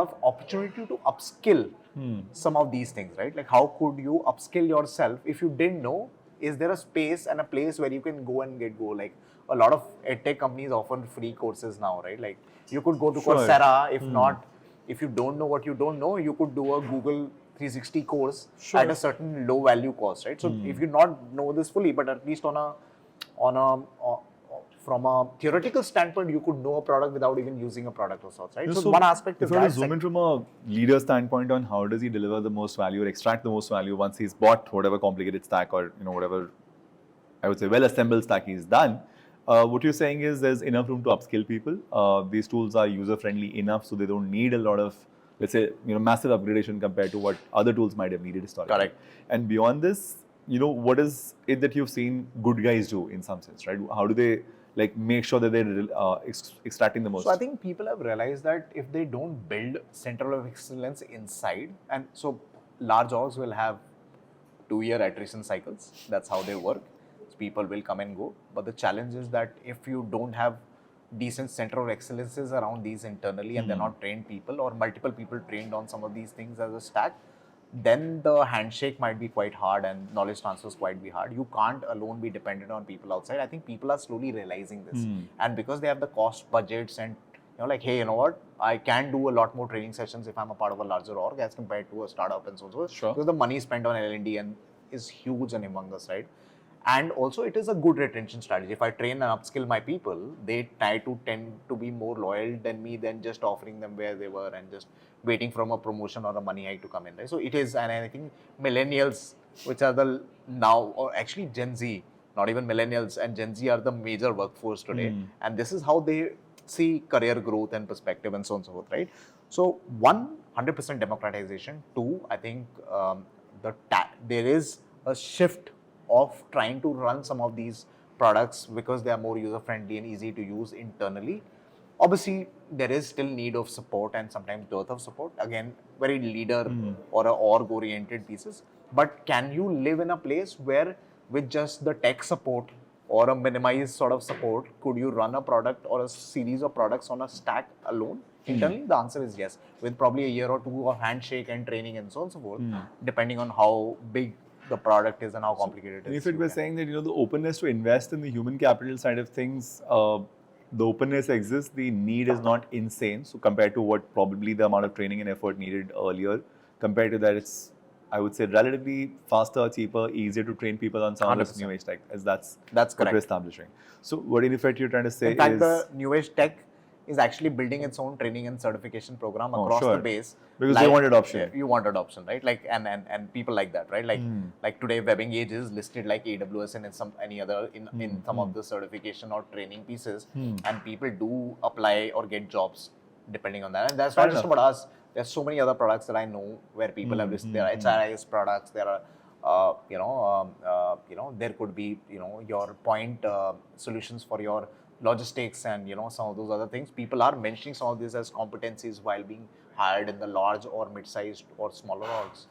of opportunity to upskill some of these things, right? Like, how could you upskill yourself if you didn't know? Is there a space and a place where you can go and go? Like, a lot of edtech companies offer free courses now, right? Like, you could go to Coursera. If not, if you don't know what you don't know, you could do a Google 360 course at a certain low value cost, right? So if you not know this fully, but at least from a theoretical standpoint, you could know a product without even using a product of sorts, right? So one aspect is that. If I zoom in from a leader standpoint on how does he deliver the most value or extract the most value once he's bought whatever complicated stack or whatever, I would say, well-assembled stack he's done, what you're saying is there's enough room to upskill people. These tools are user-friendly enough so they don't need a lot of, let's say, massive upgradation compared to what other tools might have needed historically. Correct. And beyond this, what is it that you've seen good guys do in some sense, right? How do they make sure that they're extracting the most? So I think people have realized that if they don't build center of excellence inside, and so large orgs will have 2-year attrition cycles. That's how they work. So people will come and go. But the challenge is that if you don't have decent center of excellences around these internally and they're not trained people or multiple people trained on some of these things as a stack, then the handshake might be quite hard and knowledge transfers quite be hard. You can't alone be dependent on people outside. I think people are slowly realizing this. And because they have the cost budgets and hey, you know what? I can do a lot more training sessions if I'm a part of a larger org as compared to a startup and so on. Sure. Because the money spent on L&D is huge and humongous, right? And also it is a good retention strategy. If I train and upskill my people, they tend to be more loyal than me than just offering them where they were and just waiting from a promotion or a money hike to come in, right? So it is, and I think millennials, which are the now, or actually Gen Z, not even millennials, and Gen Z are the major workforce today. And this is how they see career growth and perspective and so on and so forth, right? So 100% democratization. 2, I think there is a shift of trying to run some of these products because they are more user-friendly and easy to use internally. Obviously, there is still need of support and sometimes dearth of support. Again, very leader or org-oriented pieces. But can you live in a place where with just the tech support or a minimized sort of support, could you run a product or a series of products on a stack alone internally? The answer is yes, with probably a year or two of handshake and training and so on and so forth, depending on how big the product is and how complicated it is. If it was saying that the openness to invest in the human capital side of things, the openness exists, the need is not insane. So compared to what probably the amount of training and effort needed earlier, compared to that, it's I would say, relatively faster, cheaper, easier to train people on some of this 100%. new age tech. As that's That's what we're correct. establishing. So what in effect you're trying to say In fact, is, the new age tech is actually building its own training and certification program oh across the sure, base. because they want adoption. You want adoption, right? Like and people like that, right? Like today, WebEngage is listed like AWS and in some any other in some of the certification or training pieces, and people do apply or get jobs depending on that. And that's Fair not just enough. about us. There's so many other products that I know where people have listed. There are HRIS products. There are there could be your point solutions for your logistics and some of those other things. People are mentioning some of these as competencies while being hired in the large or mid-sized or smaller orgs.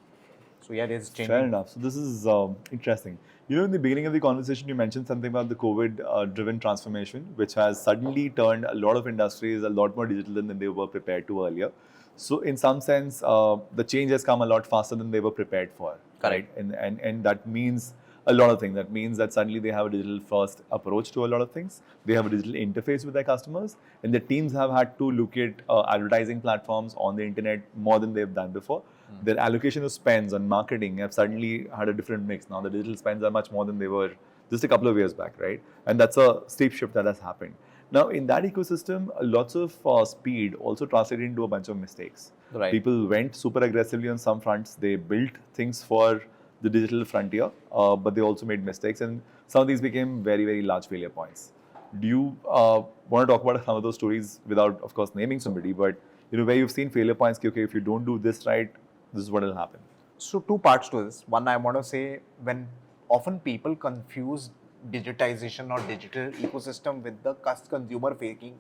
So yeah, it is changing. Fair enough. So this is interesting. In the beginning of the conversation, you mentioned something about the COVID-driven transformation, which has suddenly turned a lot of industries a lot more digital than they were prepared to earlier. So in some sense, the change has come a lot faster than they were prepared for. Correct. Right? And that means a lot of things. That means that suddenly they have a digital first approach to a lot of things. They have a digital interface with their customers, and their teams have had to look at advertising platforms on the internet more than they've done before. Their allocation of spends on marketing have suddenly had a different mix. Now the digital spends are much more than they were just a couple of years back, right? And that's a steep shift that has happened. Now in that ecosystem, lots of speed also translated into a bunch of mistakes. Right. People went super aggressively on some fronts. They built things for the digital frontier, but they also made mistakes, and some of these became very, very large failure points. Do you want to talk about some of those stories without, of course, naming somebody, but where you've seen failure points? Okay, if you don't do this right, this is what will happen. So two parts to this. One, I want to say, when often people confuse digitization or digital ecosystem with the consumer facing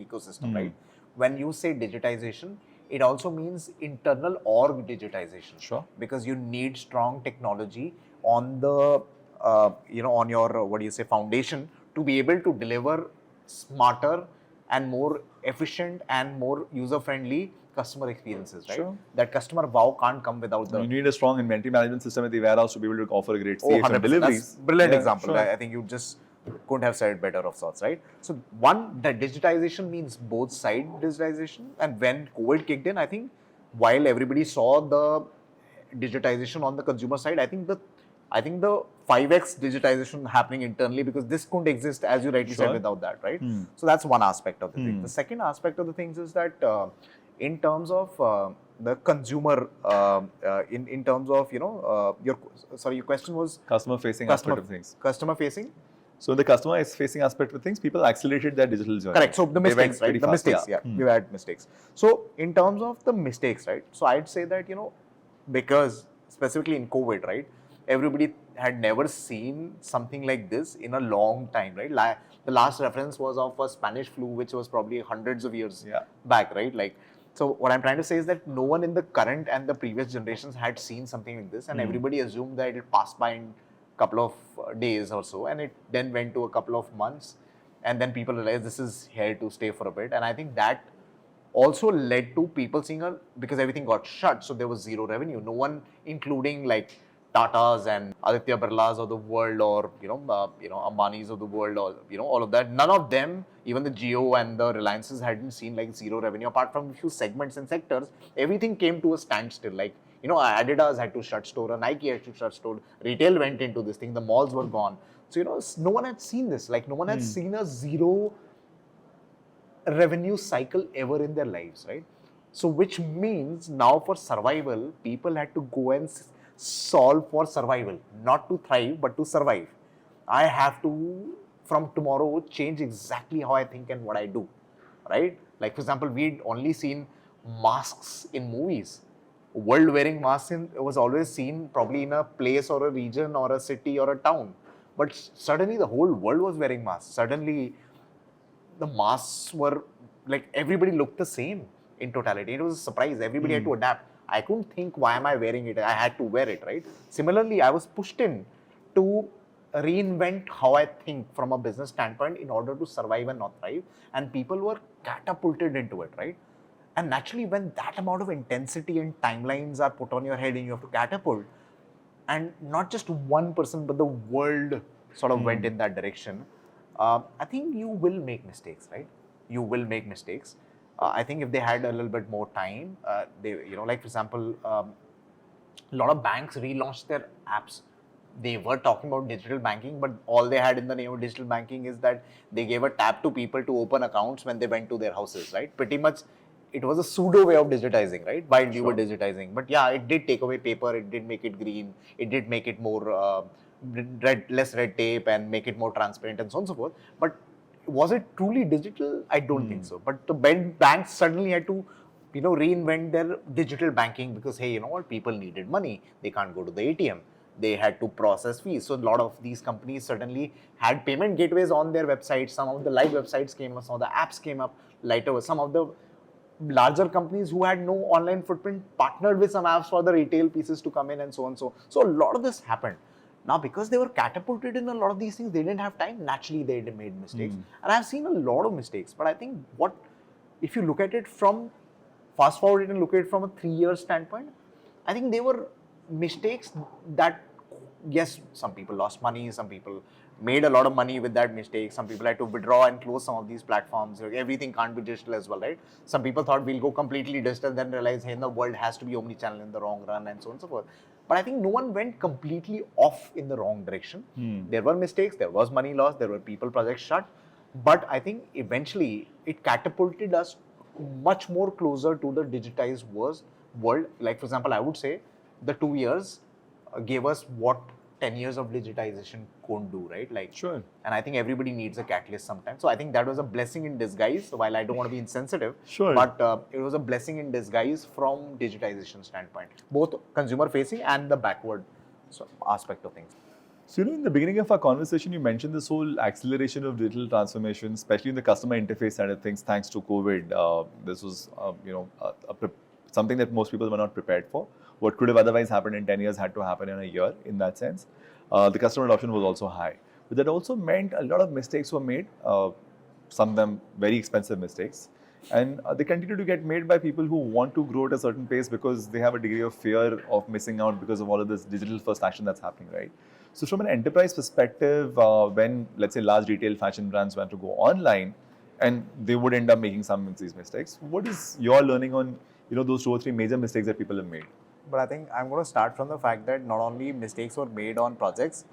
ecosystem, right? When you say digitization, it also means internal org digitization. Sure. Because you need strong technology on the on your foundation to be able to deliver smarter and more efficient and more user friendly customer experiences, right? Sure. That customer wow can't come without the. You need a strong inventory management system at the warehouse to be able to offer a great CX and 100%. deliveries. That's brilliant Yeah, example. sure. I think you just couldn't have said it better of sorts, right? So one, that digitization means both side digitization. And when COVID kicked in, I think while everybody saw the digitization on the consumer side, I think the 5x digitization happening internally, because this couldn't exist, as you rightly said, Sure. without that, right? So that's one aspect of the thing. The second aspect of the things is that in terms of the consumer, in terms of your question was Customer facing aspect of things. Customer facing. So the customer is facing aspect of things, people accelerated their digital journey. Correct. So the They went mistakes, right? pretty The fast, mistakes, yeah. We've had mistakes. So in terms of the mistakes, right? So I'd say that, because specifically in COVID, right? Everybody had never seen something like this in a long time, right? The last reference was of a Spanish flu, which was probably hundreds of years back, right? Like, so what I'm trying to say is that no one in the current and the previous generations had seen something like this, and everybody assumed that it'll pass by in a couple of days or so, and it then went to a couple of months, and then people realized this is here to stay for a bit. And I think that also led to people seeing because everything got shut, so there was zero revenue. No one, including like Tatas and Aditya Birlas of the world, or Ambanis of the world, or all of that. None of them, even the Jio and the Reliances, hadn't seen like zero revenue. Apart from a few segments and sectors, everything came to a standstill. Like Adidas had to shut store, Nike had to shut store, retail went into this thing, the malls were gone. So no one had seen this. Like no one had seen a zero revenue cycle ever in their lives, right? So which means now for survival, people had to go and solve for survival, not to thrive, but to survive. I have to, from tomorrow, change exactly how I think and what I do, right? Like for example, we'd only seen masks in movies. World wearing masks was always seen probably in a place or a region or a city or a town. But suddenly the whole world was wearing masks. Suddenly the masks were like, everybody looked the same in totality. It was a surprise. Everybody had to adapt. I couldn't think, why am I wearing it? I had to wear it, right? Similarly, I was pushed in to reinvent how I think from a business standpoint in order to survive and not thrive. And people were catapulted into it, right? And naturally, when that amount of intensity and timelines are put on your head and you have to catapult, and not just one person, but the world sort of went in that direction, I think you will make mistakes, right? You will make mistakes. I think if they had a little bit more time, they, like for example, A lot of banks relaunched their apps. They were talking about digital banking, but all they had in the name of digital banking is that they gave a tap to people to open accounts when they went to their houses, right? Pretty much, it was a pseudo way of digitizing, right? While you were digitizing. But yeah, it did take away paper, it did make it green, it did make it more less red tape and make it more transparent and so on and so forth. But was it truly digital? I don't think so. But the banks suddenly had to reinvent their digital banking because, hey, you know what, people needed money. They can't go to the ATM. They had to process fees. So a lot of these companies certainly had payment gateways on their websites. Some of the live websites came up, some of the apps came up later. Some of the larger companies who had no online footprint partnered with some apps for the retail pieces to come in and so on. So a lot of this happened. Now, because they were catapulted in a lot of these things, they didn't have time. Naturally, they made mistakes. And I've seen a lot of mistakes. But I think if you look at it from, fast forward it and look at it from a 3-year standpoint, I think they were mistakes that, yes, some people lost money, some people made a lot of money with that mistake, some people had to withdraw and close some of these platforms. Everything can't be digital as well, right? Some people thought we'll go completely digital, then realize, hey, the world has to be omnichannel in the long run and so on and so forth. But I think no one went completely off in the wrong direction. There were mistakes, there was money lost, there were people projects shut. But I think eventually it catapulted us much more closer to the digitized world. Like, for example, I would say the 2 years gave us what 10 years of digitization couldn't do, right? Like, sure. And I think everybody needs a catalyst sometimes. So I think that was a blessing in disguise. While I don't want to be insensitive, sure, but it was a blessing in disguise from digitization standpoint, both consumer facing and the backward aspect of things. So, in the beginning of our conversation, you mentioned this whole acceleration of digital transformation, especially in the customer interface side of things, thanks to COVID. This was, something that most people were not prepared for. What could have otherwise happened in 10 years had to happen in a year in that sense. The customer adoption was also high. But that also meant a lot of mistakes were made, some of them very expensive mistakes. And they continue to get made by people who want to grow at a certain pace because they have a degree of fear of missing out because of all of this digital first action that's happening, right? So from an enterprise perspective, when, let's say, large retail fashion brands want to go online, and they would end up making some of these mistakes, what is your learning on those 2 or 3 major mistakes that people have made? But I think I'm going to start from the fact that not only mistakes were made on projects,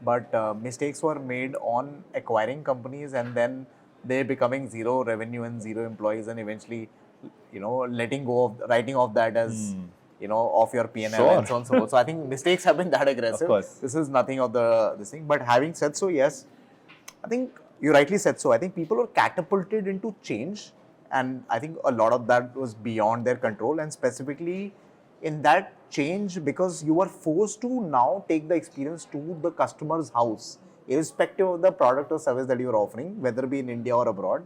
but mistakes were made on acquiring companies and then they becoming zero revenue and zero employees, and eventually, letting go of writing off that as off your P&L and so on and so forth. So I think mistakes have been that aggressive. Of course. This is nothing of this thing. But having said so, yes, I think you rightly said so. I think people were catapulted into change, and I think a lot of that was beyond their control, and specifically in that change because you were forced to now take the experience to the customer's house, irrespective of the product or service that you are offering, whether it be in India or abroad,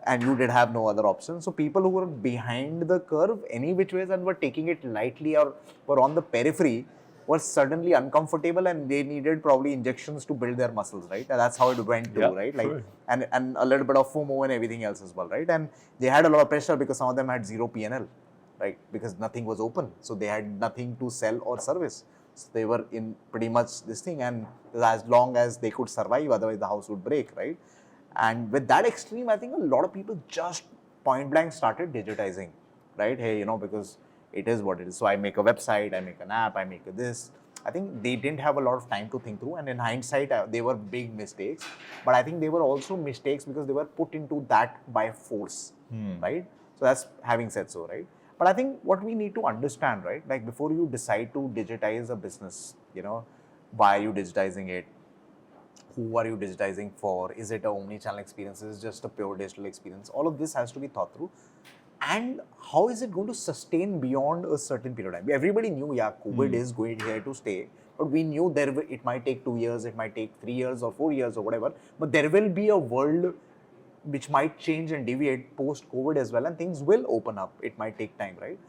and you did have no other option. So people who were behind the curve any which ways and were taking it lightly or were on the periphery were suddenly uncomfortable, and they needed probably injections to build their muscles, right? And that's how it went to, right? Like, sure. and a little bit of FOMO and everything else as well, right? And they had a lot of pressure because some of them had zero P&L, right? Because nothing was open, so they had nothing to sell or service. So they were in pretty much this thing, and as long as they could survive, otherwise the house would break, right? And with that extreme, I think a lot of people just point blank started digitizing, right? Hey, because it is what it is. So I make a website, I make an app, I make this. I think they didn't have a lot of time to think through, and in hindsight, they were big mistakes. But I think they were also mistakes because they were put into that by force, right? So that's having said so, right? But I think what we need to understand, right? Like before you decide to digitize a business, why are you digitizing it? Who are you digitizing for? Is it an omni-channel experience? Is it just a pure digital experience? All of this has to be thought through. And how is it going to sustain beyond a certain period of time? Everybody knew, COVID is going here to stay. But we knew it might take 2 years, it might take 3 years or 4 years or whatever. But there will be a world which might change and deviate post-COVID as well, and things will open up. It might take time, right?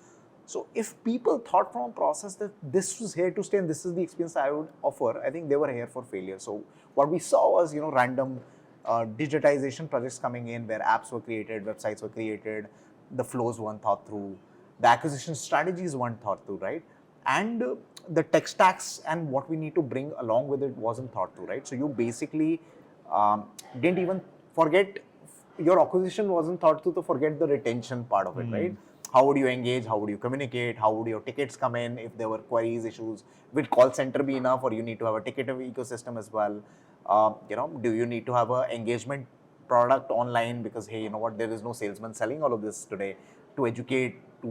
So if people thought from a process that this was here to stay and this is the experience I would offer, I think they were here for failure. So what we saw was, random digitization projects coming in where apps were created, websites were created, the flows weren't thought through, the acquisition strategies weren't thought through, right? And the tech stacks and what we need to bring along with it wasn't thought through, right? So you basically didn't even forget, your acquisition wasn't thought through to forget the retention part of it, right? how would you engage, how would you communicate, how would your tickets come in if there were queries, issues, will call center be enough, or you need to have a ticketing ecosystem as well? Do you need to have an engagement product online, because hey, you know what, there is no salesman selling all of this today, to educate, to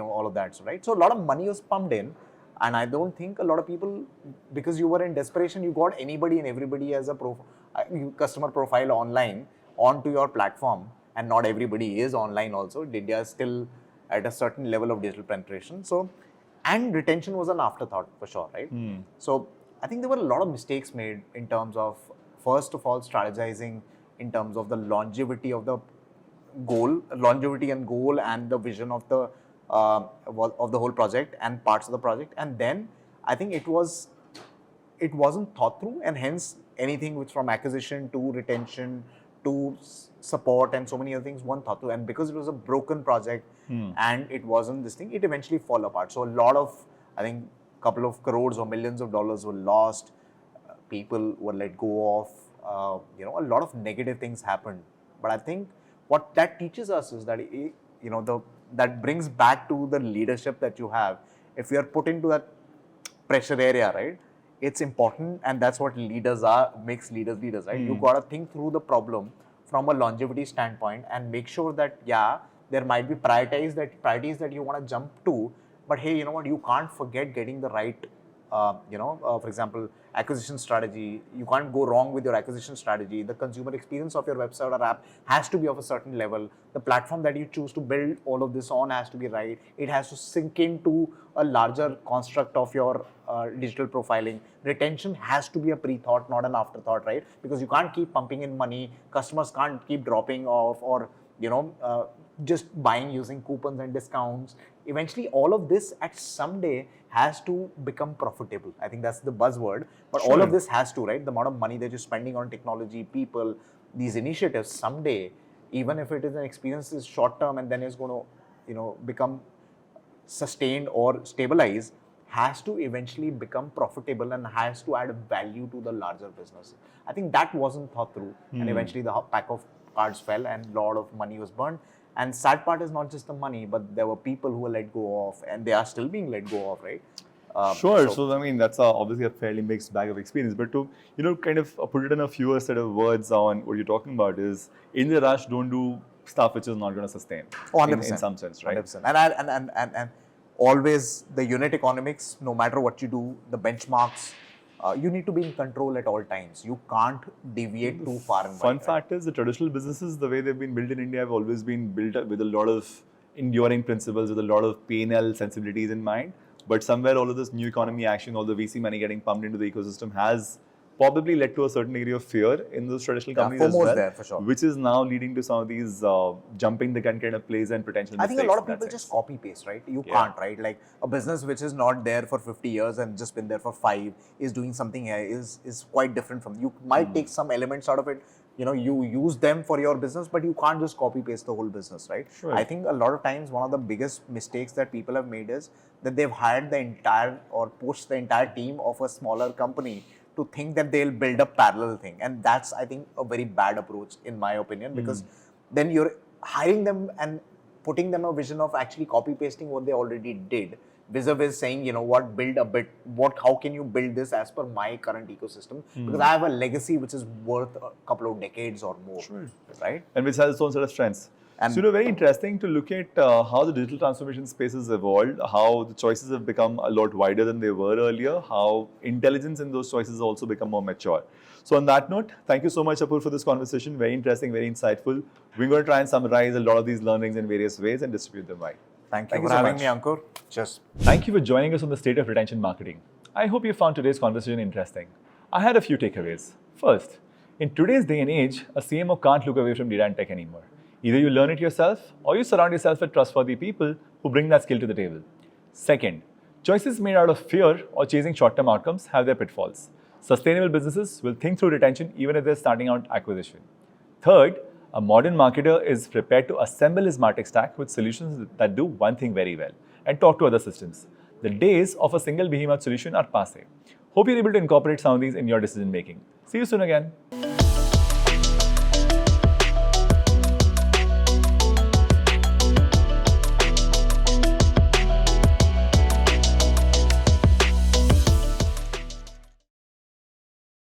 all of that, so, right? So a lot of money was pumped in, and I don't think a lot of people, because you were in desperation, you got anybody and everybody as a customer profile online onto your platform, and not everybody is online also. India is still at a certain level of digital penetration, so, and retention was an afterthought for sure, right? So I think there were a lot of mistakes made in terms of, first of all, strategizing in terms of the longevity of the longevity and goal and the vision of the whole project and parts of the project. And then I think it wasn't thought through, and hence anything which from acquisition to retention to support and so many other things weren't thought through. And because it was a broken project and it wasn't this thing, it eventually fell apart. So a lot of, I think, couple of crores or millions of dollars were lost. People were let go of. A lot of negative things happened. But I think what that teaches us is that that brings back to the leadership that you have. If you are put into that pressure area, right, it's important, and that's what makes leaders, right? You got to think through the problem from a longevity standpoint and make sure that, there might be priorities that you want to jump to, but hey, you know what, you can't forget getting the right, for example, acquisition strategy. You can't go wrong with your acquisition strategy. The consumer experience of your website or app has to be of a certain level. The platform that you choose to build all of this on has to be right. It has to sink into a larger construct of your digital profiling. Retention has to be a pre-thought, not an afterthought, right? Because you can't keep pumping in money. Customers can't keep dropping off, or just buying using coupons and discounts. Eventually, all of this at some day has to become profitable. I think that's the buzzword. But all of this has to, right? The amount of money that you're spending on technology, people, these initiatives, someday, even if it is an experience is short term and then is going to, become sustained or stabilize, has to eventually become profitable and has to add value to the larger business. I think that wasn't thought through, and eventually the pack of cards fell and a lot of money was burned. And sad part is not just the money, but there were people who were let go of, and they are still being let go of, right? So I mean, that's obviously a fairly mixed bag of experience. But to kind of put it in a fewer set of words on what you're talking about is, in the rush, don't do stuff which is not going to sustain. 100%. In some sense, right? 100%. And always the unit economics, no matter what you do, the benchmarks, you need to be in control at all times. You can't deviate too far. Fun fact is, the traditional businesses, the way they've been built in India, have always been built up with a lot of enduring principles, with a lot of P&L sensibilities in mind. But somewhere all of this new economy action, all the VC money getting pumped into the ecosystem has probably led to a certain degree of fear in those traditional companies as well, there, for sure. Which is now leading to some of these jumping the gun kind of plays and potential mistakes. I think a lot of people just copy paste, right? You can't, right? Like a business which is not there for 50 years and just been there for 5 is doing something here is quite different from, you might take some elements out of it, you use them for your business, but you can't just copy paste the whole business, right? Sure. I think a lot of times one of the biggest mistakes that people have made is that they've hired the entire or pushed the entire team of a smaller company to think that they'll build a parallel thing. And that's, I think, a very bad approach in my opinion, because then you're hiring them and putting them a vision of actually copy pasting what they already did, vis-a-vis saying, how can you build this as per my current ecosystem? Because I have a legacy which is worth a couple of decades or more, right? And which has its own set of strengths. And so, very interesting to look at how the digital transformation space has evolved, how the choices have become a lot wider than they were earlier, how intelligence in those choices has also become more mature. So on that note, thank you so much, Apoorv, for this conversation. Very interesting, very insightful. We're going to try and summarize a lot of these learnings in various ways and distribute them right. Thank you for having me, Ankur. Cheers. Thank you for joining us on the State of Retention Marketing. I hope you found today's conversation interesting. I had a few takeaways. First, in today's day and age, a CMO can't look away from data and tech anymore. Either you learn it yourself or you surround yourself with trustworthy people who bring that skill to the table. Second, choices made out of fear or chasing short-term outcomes have their pitfalls. Sustainable businesses will think through retention even if they're starting out acquisition. Third, a modern marketer is prepared to assemble his MarTech stack with solutions that do one thing very well and talk to other systems. The days of a single behemoth solution are passé. Hope you're able to incorporate some of these in your decision making. See you soon again.